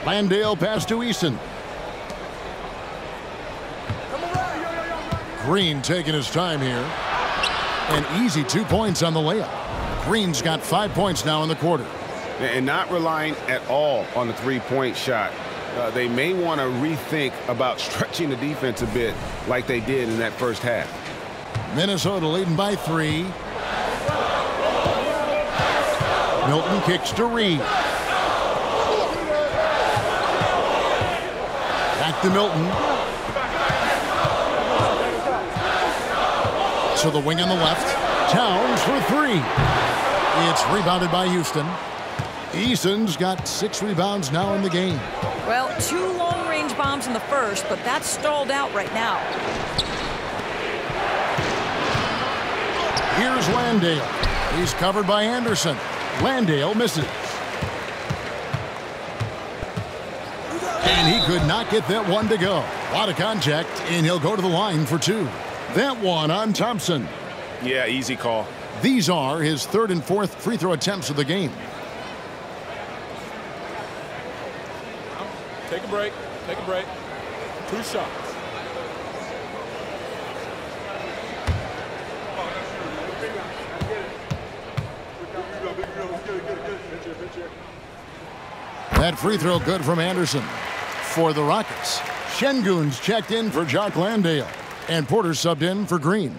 Speaker 1: Landale pass to Eason. Green taking his time here. An easy 2 points on the layup. Green's got 5 points now in the quarter.
Speaker 3: And not relying at all on the three-point shot. They may want to rethink about stretching the defense a bit like they did in that first half.
Speaker 1: Minnesota leading by 3. Milton kicks to Reed. Back to Milton. To the wing on the left. Towns for 3. It's rebounded by Houston. Eason's got 6 rebounds now in the game.
Speaker 2: Well, 2 long-range bombs in the first, but that's stalled out right now.
Speaker 1: Here's Landale. He's covered by Anderson. Landale misses. And he could not get that one to go. A lot of contact, and he'll go to the line for 2. That one on Thompson.
Speaker 3: Yeah, easy call.
Speaker 1: These are his 3rd and 4th free throw attempts of the game.
Speaker 9: Take a break. Take a break. 2 shots.
Speaker 1: That free throw good from Anderson. For the Rockets, Şengün's checked in for Jock Landale, and Porter subbed in for Green.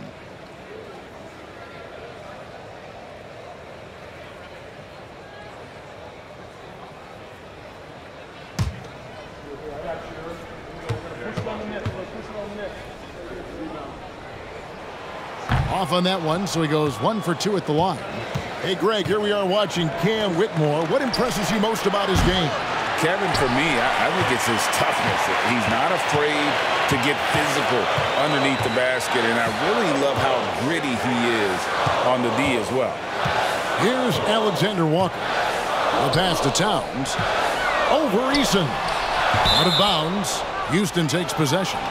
Speaker 1: Off on that one, so he goes 1 for 2 at the line. Hey, Greg, here we are watching Cam Whitmore. What impresses you most about his game?
Speaker 3: Kevin, for me, I think it's his toughness. He's not afraid to get physical underneath the basket, and I really love how gritty he is on the D as well.
Speaker 1: Here's Alexander Walker. The pass to Towns. Over Eason. Out of bounds. Houston takes possession.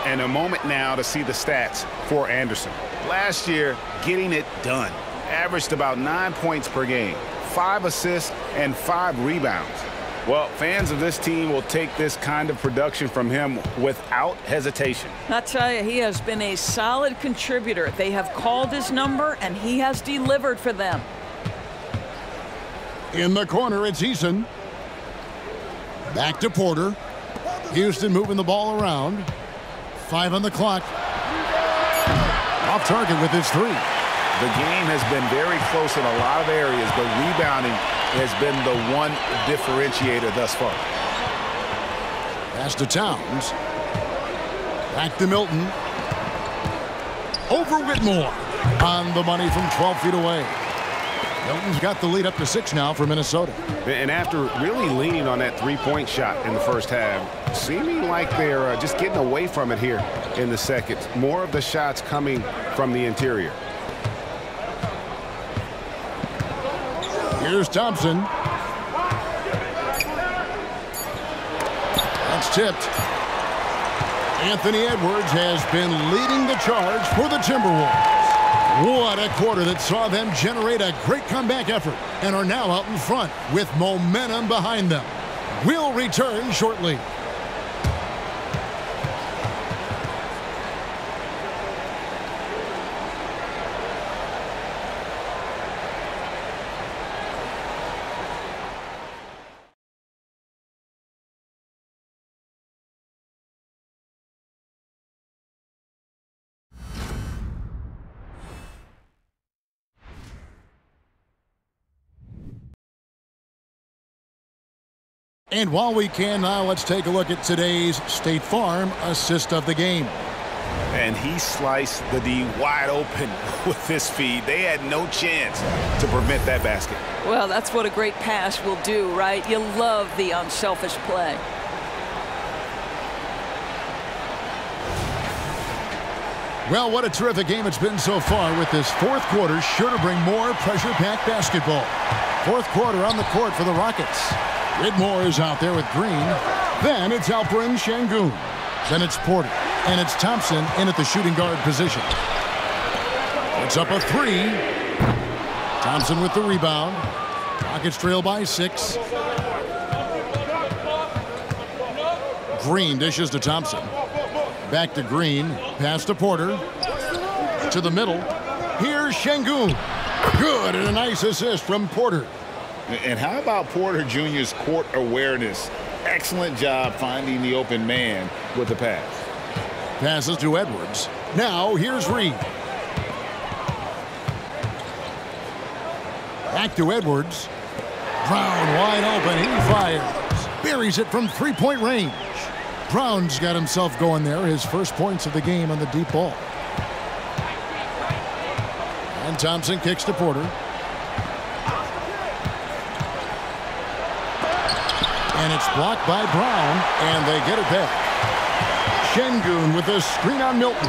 Speaker 3: And a moment now to see the stats for Anderson. Last year, getting it done. Averaged about 9 points per game, 5 assists, and 5 rebounds. Well, fans of this team will take this kind of production from him without hesitation.
Speaker 2: I tell you, he has been a solid contributor. They have called his number, and he has delivered for them.
Speaker 1: In the corner, it's Eason. Back to Porter. Houston moving the ball around. 5 on the clock. Off target with his 3.
Speaker 3: The game has been very close in a lot of areas, but rebounding has been the one differentiator thus far.
Speaker 1: Pass to Towns. Back to Milton. Over Whitmore. On the money from 12 feet away. Milton's got the lead up to 6 now for Minnesota.
Speaker 3: And after really leaning on that three-point shot in the first half, seeming like they're just getting away from it here in the second. More of the shots coming from the interior.
Speaker 1: Here's Thompson. That's tipped. Anthony Edwards has been leading the charge for the Timberwolves. What a quarter that saw them generate a great comeback effort and are now out in front with momentum behind them. We'll return shortly. And while we can now, let's take a look at today's State Farm assist of the game.
Speaker 3: And he sliced the D wide open with his feed. They had no chance to prevent that basket.
Speaker 2: Well, that's what a great pass will do, right? You love the unselfish play.
Speaker 1: Well, what a terrific game it's been so far, with this fourth quarter sure to bring more pressure-packed basketball. Fourth quarter on the court for the Rockets. Whitmore is out there with Green. Then it's Alperen Şengün. Then it's Porter. And it's Thompson in at the shooting guard position. It's up a 3. Thompson with the rebound. Rockets trail by 6. Green dishes to Thompson. Back to Green. Pass to Porter. To the middle. Here's Şengün. Good, and a nice assist from Porter.
Speaker 10: And how about Porter Jr.'s court awareness? Excellent job finding the open man with the pass.
Speaker 1: Passes to Edwards. Now here's Reed. Back to Edwards. Brown wide open. He fires. Buries it from three-point range. Brown's got himself going there. His first points of the game on the deep ball. And Thompson kicks to Porter. And it's blocked by Brown, and they get it back. Şengün with a screen on Milton.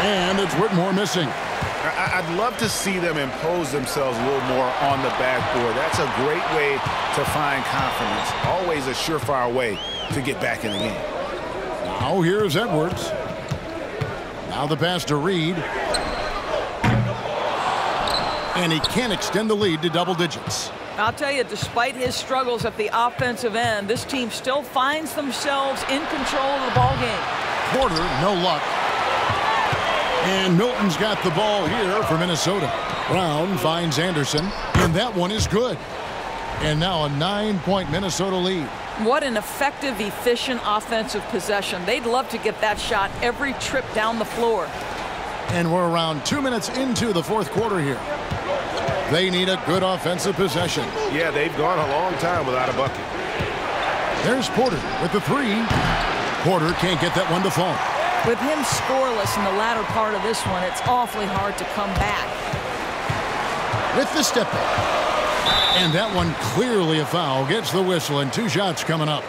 Speaker 1: And it's Whitmore missing.
Speaker 3: I'd love to see them impose themselves a little more on the backboard. That's a great way to find confidence. Always a surefire way to get back in the game.
Speaker 1: Now here's Edwards. Now the pass to Reed. And he can't extend the lead to double digits.
Speaker 2: I'll tell you, despite his struggles at the offensive end, this team still finds themselves in control of the ball game.
Speaker 1: Porter, no luck. And Milton's got the ball here for Minnesota. Brown finds Anderson, and that one is good. And now a 9-point Minnesota lead.
Speaker 2: What an effective, efficient offensive possession. They'd love to get that shot every trip down the floor.
Speaker 1: And we're around 2 minutes into the fourth quarter here. They need a good offensive possession.
Speaker 3: Yeah, they've gone a long time without a bucket.
Speaker 1: There's Porter with the 3. Porter can't get that one to fall.
Speaker 2: With him scoreless in the latter part of this one, it's awfully hard to come back.
Speaker 1: With the step back. And that one clearly a foul. Gets the whistle, and 2 shots coming up.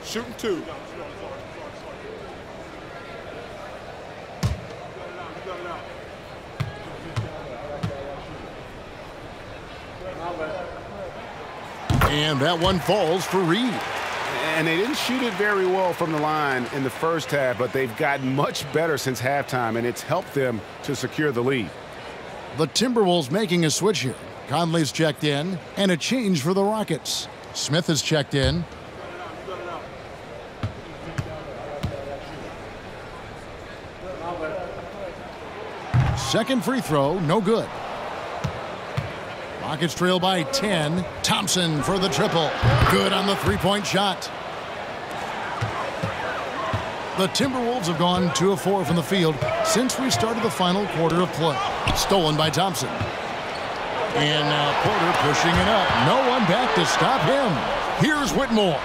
Speaker 9: Shooting 2.
Speaker 1: And that one falls for Reed.
Speaker 3: And they didn't shoot it very well from the line in the first half, but they've gotten much better since halftime, and it's helped them to secure the lead.
Speaker 1: The Timberwolves making a switch here. Conley's checked in, and a change for the Rockets. Smith is checked in. Second free throw, no good. Rockets trail by 10. Thompson for the triple. Good on the three-point shot. The Timberwolves have gone 2 of 4 from the field since we started the final quarter of play. Stolen by Thompson. And now Porter pushing it up. No one back to stop him. Here's Whitmore.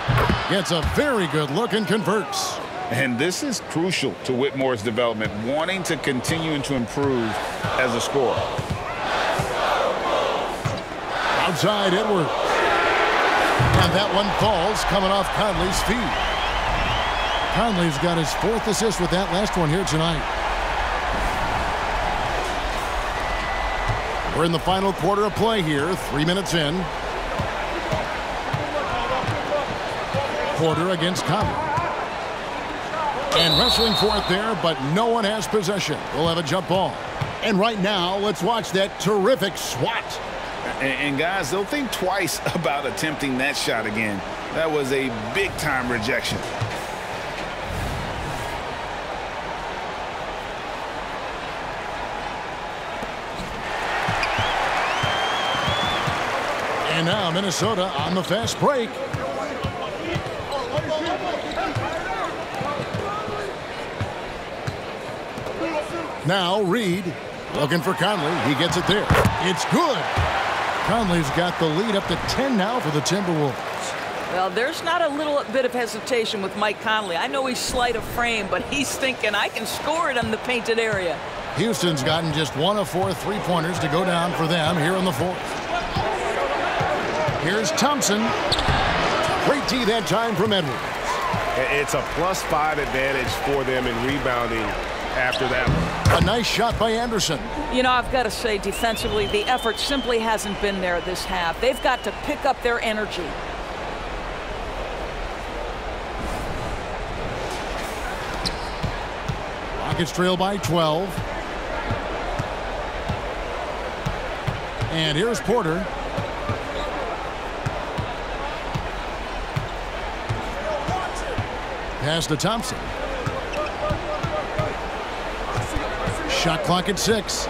Speaker 1: Gets a very good look and converts.
Speaker 10: And this is crucial to Whitmore's development, wanting to continue to improve as a scorer.
Speaker 1: Outside Edwards. And that one falls coming off Conley's feet. Conley's got his 4th assist with that last one here tonight. We're in the final quarter of play here, 3 minutes in. Porter against Conley. And wrestling for it there, but no one has possession. We'll have a jump ball. And right now, let's watch that terrific swat.
Speaker 10: And guys, they'll think twice about attempting that shot again. That was a big-time rejection.
Speaker 1: And now Minnesota on the fast break. Now Reed looking for Conley. He gets it there. It's good. Conley's got the lead up to 10 now for the Timberwolves.
Speaker 2: Well, there's not a little bit of hesitation with Mike Conley. I know he's slight of frame, but he's thinking I can score it in the painted area.
Speaker 1: Houston's gotten just 1 of 4 3-pointers to go down for them here in the 4th. Here's Thompson. Great D that time from Edwards.
Speaker 4: It's a +5 advantage for them in rebounding after that one.
Speaker 1: A nice shot by Anderson.
Speaker 2: You know, I've got to say, defensively, the effort simply hasn't been there this half. They've got to pick up their energy.
Speaker 1: Rockets trail by 12. And here's Porter. Pass to Thompson. Shot clock at 6.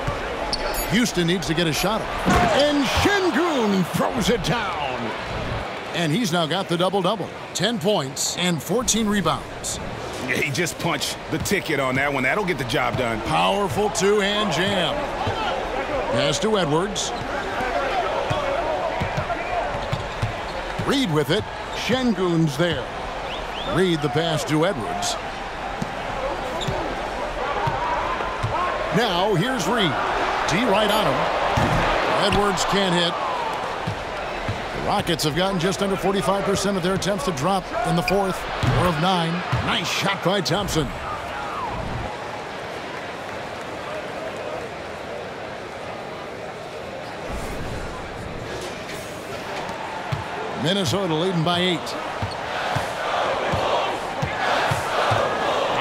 Speaker 1: Houston needs to get a shot up. And Şengün throws it down. And he's now got the double-double. 10 points and 14 rebounds.
Speaker 3: He just punched the ticket on that one. That'll get the job done.
Speaker 1: Powerful two-hand jam. Pass to Edwards. Reed with it. Şengün's there. Reed the pass to Edwards. Now here's Reed. D right on him. Edwards can't hit. The Rockets have gotten just under 45% of their attempts to drop in the 4th. 4 of 9. Nice shot by Thompson. Minnesota leading by 8.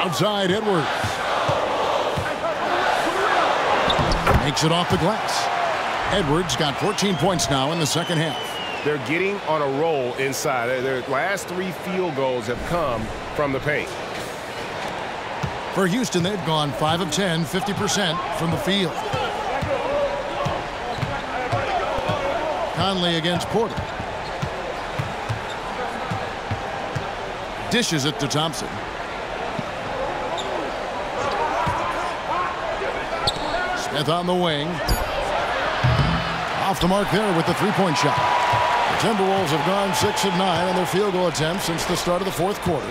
Speaker 1: Outside Edwards. Makes it off the glass. Edwards got 14 points now in the second half.
Speaker 4: They're getting on a roll inside. Their last 3 field goals have come from the paint.
Speaker 1: For Houston, they've gone 5 of 10, 50% from the field. Conley against Porter. Dishes it to Thompson. Smith on the wing. Off the mark there with the 3-point shot. The Timberwolves have gone 6 of 9 on their field goal attempts since the start of the 4th quarter.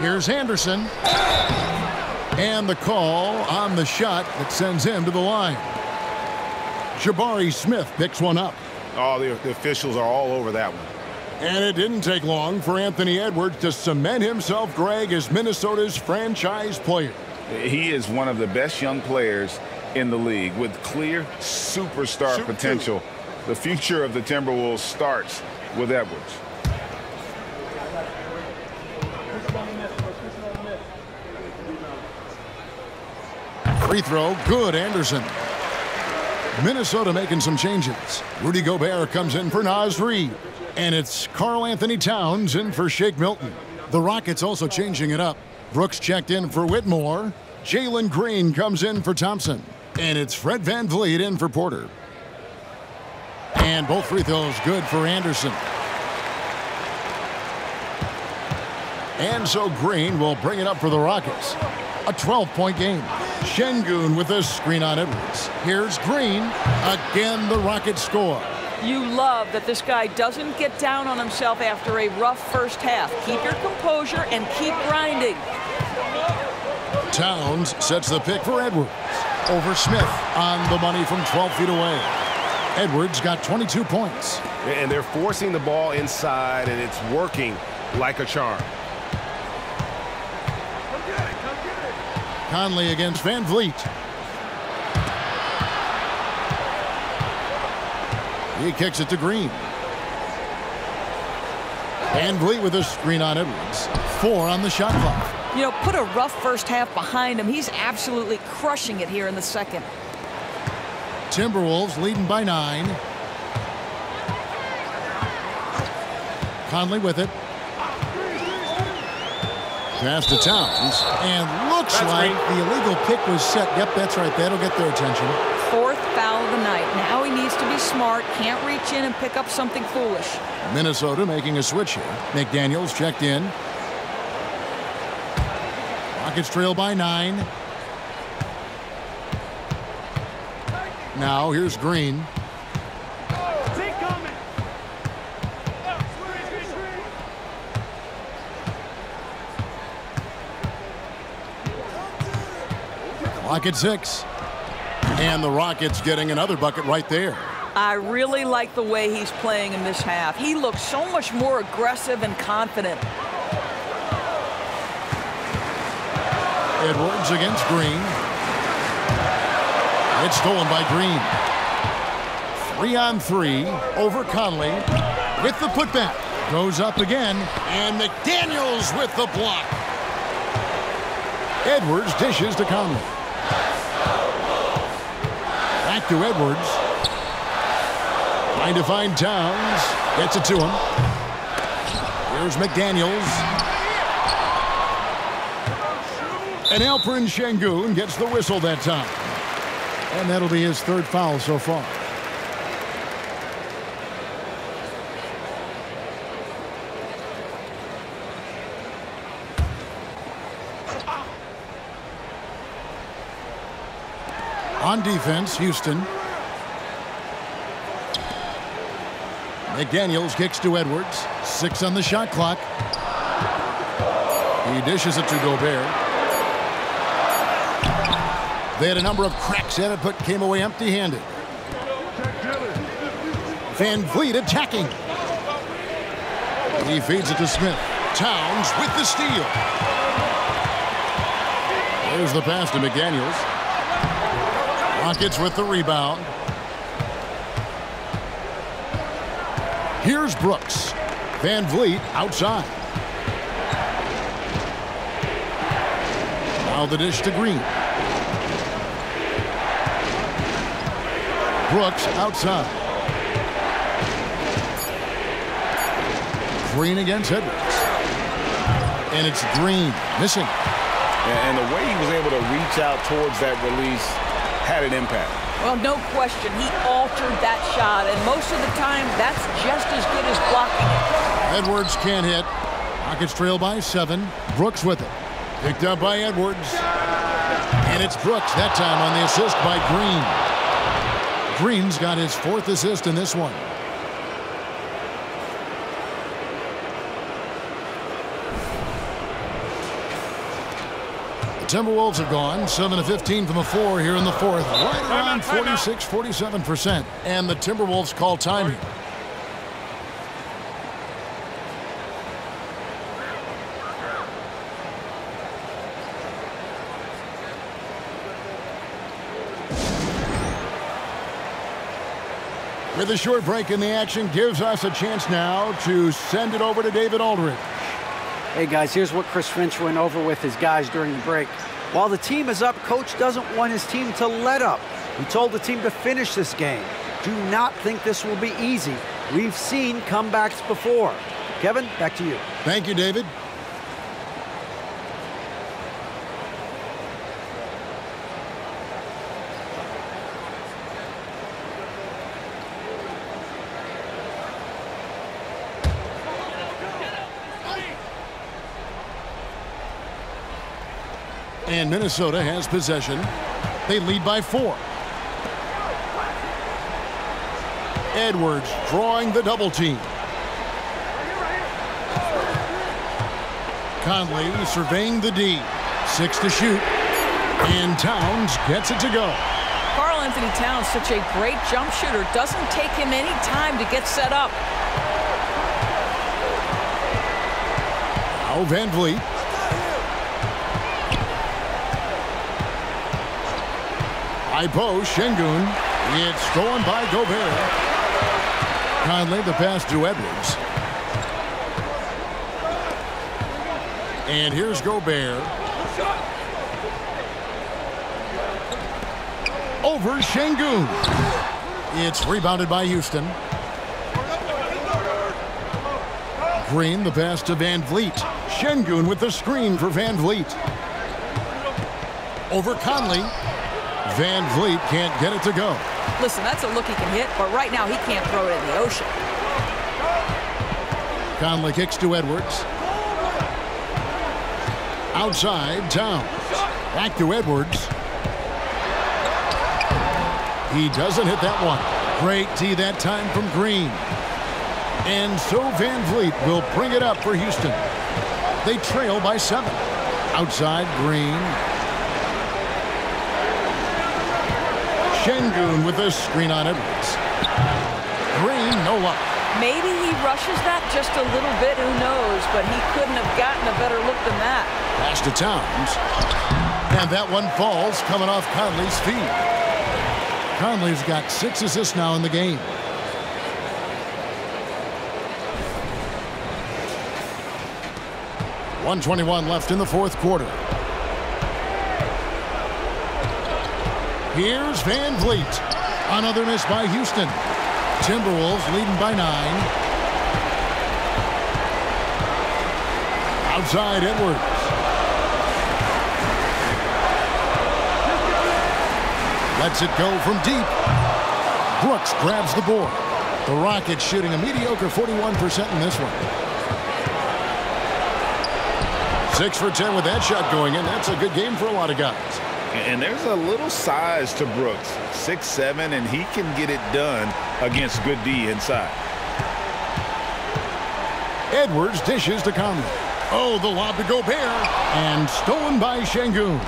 Speaker 1: Here's Anderson. And the call on the shot that sends him to the line. Jabari Smith picks one up.
Speaker 4: Oh, the officials are all over that one.
Speaker 1: And it didn't take long for Anthony Edwards to cement himself, Greg, as Minnesota's franchise player.
Speaker 10: He is one of the best young players in the league with clear superstar potential. The future of the Timberwolves starts with Edwards.
Speaker 1: Free throw, good, Anderson. Minnesota making some changes. Rudy Gobert comes in for Naz Reid. And it's Karl Anthony Towns in for Shake Milton. The Rockets also changing it up. Brooks checked in for Whitmore. Jalen Green comes in for Thompson. And it's Fred VanVleet in for Porter. And both free throws good for Anderson. And so Green will bring it up for the Rockets. A 12-point game. Şengün with a screen on Edwards. Here's Green. Again, the Rockets score.
Speaker 2: You love that this guy doesn't get down on himself after a rough first half. Keep your composure and keep grinding.
Speaker 1: Towns sets the pick for Edwards. Over Smith on the money from 12 feet away. Edwards got 22 points.
Speaker 4: And they're forcing the ball inside, and it's working like a charm.
Speaker 1: Conley against Van Vliet. He kicks it to Green. Van Vliet with a screen on Edwards. 4 on the shot clock.
Speaker 2: You know, put a rough first half behind him. He's absolutely crushing it here in the second.
Speaker 1: Timberwolves leading by 9. Conley with it. Pass to Towns. And looks like the illegal pick was set. Yep, that's right. That'll get their attention.
Speaker 2: 4th foul of the night. Now he needs to be smart. Can't reach in and pick up something foolish.
Speaker 1: Minnesota making a switch here. McDaniels checked in. Rockets trail by 9. Now here's Green. Clock at 6. And the Rockets getting another bucket right there.
Speaker 2: I really like the way he's playing in this half. He looks so much more aggressive and confident.
Speaker 1: Edwards against Green. It's stolen by Green. 3-on-3 over Conley with the putback. Goes up again, and McDaniels with the block. Edwards dishes to Conley. Back to Edwards. Trying to find Towns. Gets it to him. Here's McDaniels. And Alperen Şengün gets the whistle that time. And that'll be his 3rd foul so far. On defense, Houston. McDaniels kicks to Edwards. 6 on the shot clock. He dishes it to Gobert. They had a number of cracks at it, but came away empty-handed. Van Vliet attacking. He feeds it to Smith. Towns with the steal. There's the pass to McDaniels. Rockets with the rebound. Here's Brooks. Van Vliet outside. Now the dish to Green. Brooks outside. Green against Edwards. And it's Green missing.
Speaker 4: And the way he was able to reach out towards that release had an impact.
Speaker 2: Well, no question. He altered that shot, and most of the time, that's just as good as blocking it.
Speaker 1: Edwards can't hit. Rockets trail by 7. Brooks with it. Picked up by Edwards. And it's Brooks that time on the assist by Green. Green's got his 4th assist in this one. The Timberwolves have gone 7 of 15 from the floor here in the 4th. Right around 46-47%. And the Timberwolves call time here. With a short break in the action, gives us a chance now to send it over to David Aldridge.
Speaker 6: Hey guys, here's what Chris Finch went over with his guys during the break. While the team is up, coach doesn't want his team to let up. He told the team to finish this game. Do not think this will be easy. We've seen comebacks before. Kevin, back to you.
Speaker 1: Thank you, David. And Minnesota has possession. They lead by 4. Edwards drawing the double team. Conley surveying the D. 6 to shoot. And Towns gets it to go.
Speaker 2: Karl-Anthony Towns, such a great jump shooter. Doesn't take him any time to get set up.
Speaker 1: Now Van Vliet. High post, Şengün. It's stolen by Gobert. Conley, the pass to Edwards. And here's Gobert. Over Şengün. It's rebounded by Houston. Green, the pass to Van Vliet. Şengün with the screen for Van Vliet. Over Conley. Van Vliet can't get it to go.
Speaker 2: Listen, that's a look he can hit, but right now he can't throw it in the ocean.
Speaker 1: Conley kicks to Edwards. Outside, Towns. Back to Edwards. He doesn't hit that one. Great D that time from Green. And so Van Vliet will bring it up for Houston. They trail by 7. Outside, Green. Şengün with a screen on Edwards. Green, no luck.
Speaker 2: Maybe he rushes that just a little bit, who knows, but he couldn't have gotten a better look than that.
Speaker 1: Pass to Towns. And that one falls coming off Conley's feet. Conley's got 6 assists now in the game. .121 left in the 4th quarter. Here's Van Vliet. Another miss by Houston. Timberwolves leading by 9. Outside, Edwards. Lets it go from deep. Brooks grabs the board. The Rockets shooting a mediocre 41% in this one. 6 for 10 with that shot going in. That's a good game for a lot of guys.
Speaker 3: And there's a little size to Brooks. 6'7", and he can get it done against good D inside.
Speaker 1: Edwards dishes to Conley. Oh, the lob to Gobert. And stolen by Şengün.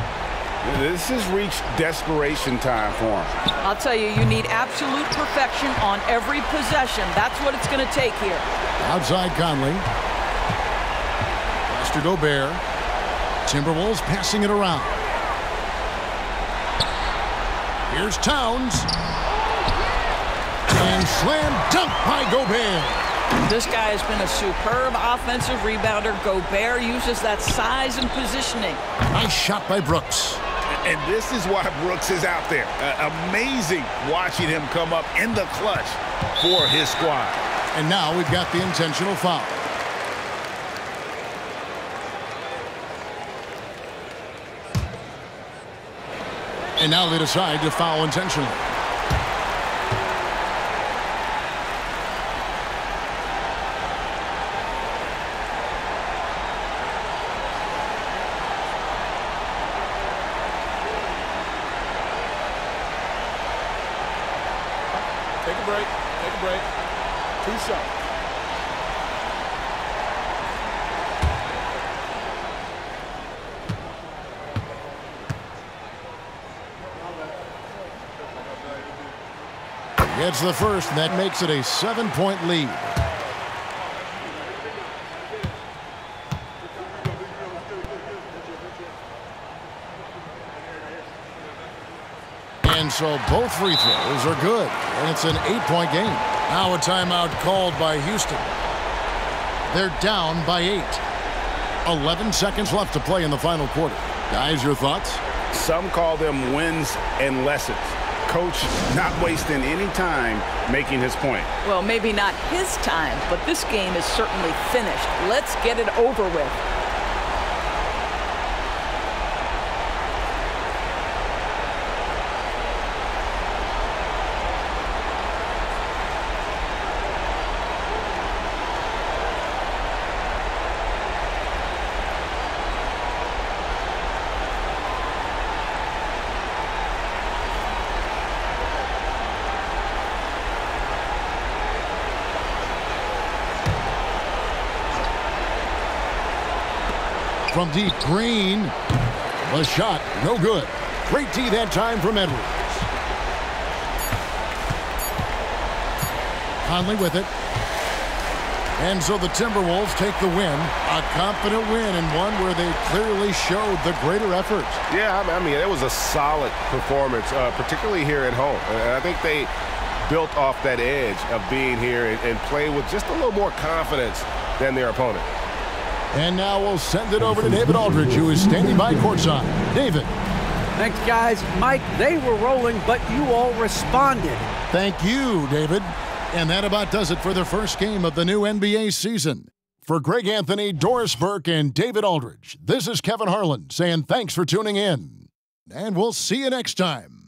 Speaker 3: This has reached desperation time for him.
Speaker 2: I'll tell you, you need absolute perfection on every possession. That's what it's going to take here.
Speaker 1: Outside Conley. Pass to Gobert. Timberwolves passing it around. Here's Towns. And slam dunk by Gobert.
Speaker 2: This guy has been a superb offensive rebounder. Gobert uses that size and positioning.
Speaker 1: Nice shot by Brooks.
Speaker 3: And this is why Brooks is out there. Amazing watching him come up in the clutch for his squad.
Speaker 1: And now we've got the intentional foul. And now they decide to foul intentionally.
Speaker 9: Take a break. Take a break. 2 shots.
Speaker 1: Gets the first, and that makes it a 7-point lead. And so both free throws are good, and it's an 8-point game. Now a timeout called by Houston. They're down by 8. 11 seconds left to play in the final quarter. Guys, your thoughts?
Speaker 3: Some call them wins and lessons. Coach not wasting any time making his point.
Speaker 2: Well, maybe not his time, but this game is certainly finished. Let's get it over with.
Speaker 1: from deep. Green. The shot, no good. Great D that time from Edwards. Conley with it. And so the Timberwolves take the win. A confident win, and one where they clearly showed the greater effort.
Speaker 4: Yeah, I mean, it was a solid performance, particularly here at home. And I think they built off that edge of being here and play with just a little more confidence than their opponent.
Speaker 1: And now we'll send it over to David Aldridge, who is standing by courtside. David.
Speaker 6: Thanks, guys. Mike, they were rolling, but you all responded.
Speaker 1: Thank you, David. And that about does it for the first game of the new NBA season. For Greg Anthony, Doris Burke, and David Aldridge, this is Kevin Harlan saying thanks for tuning in. And we'll see you next time.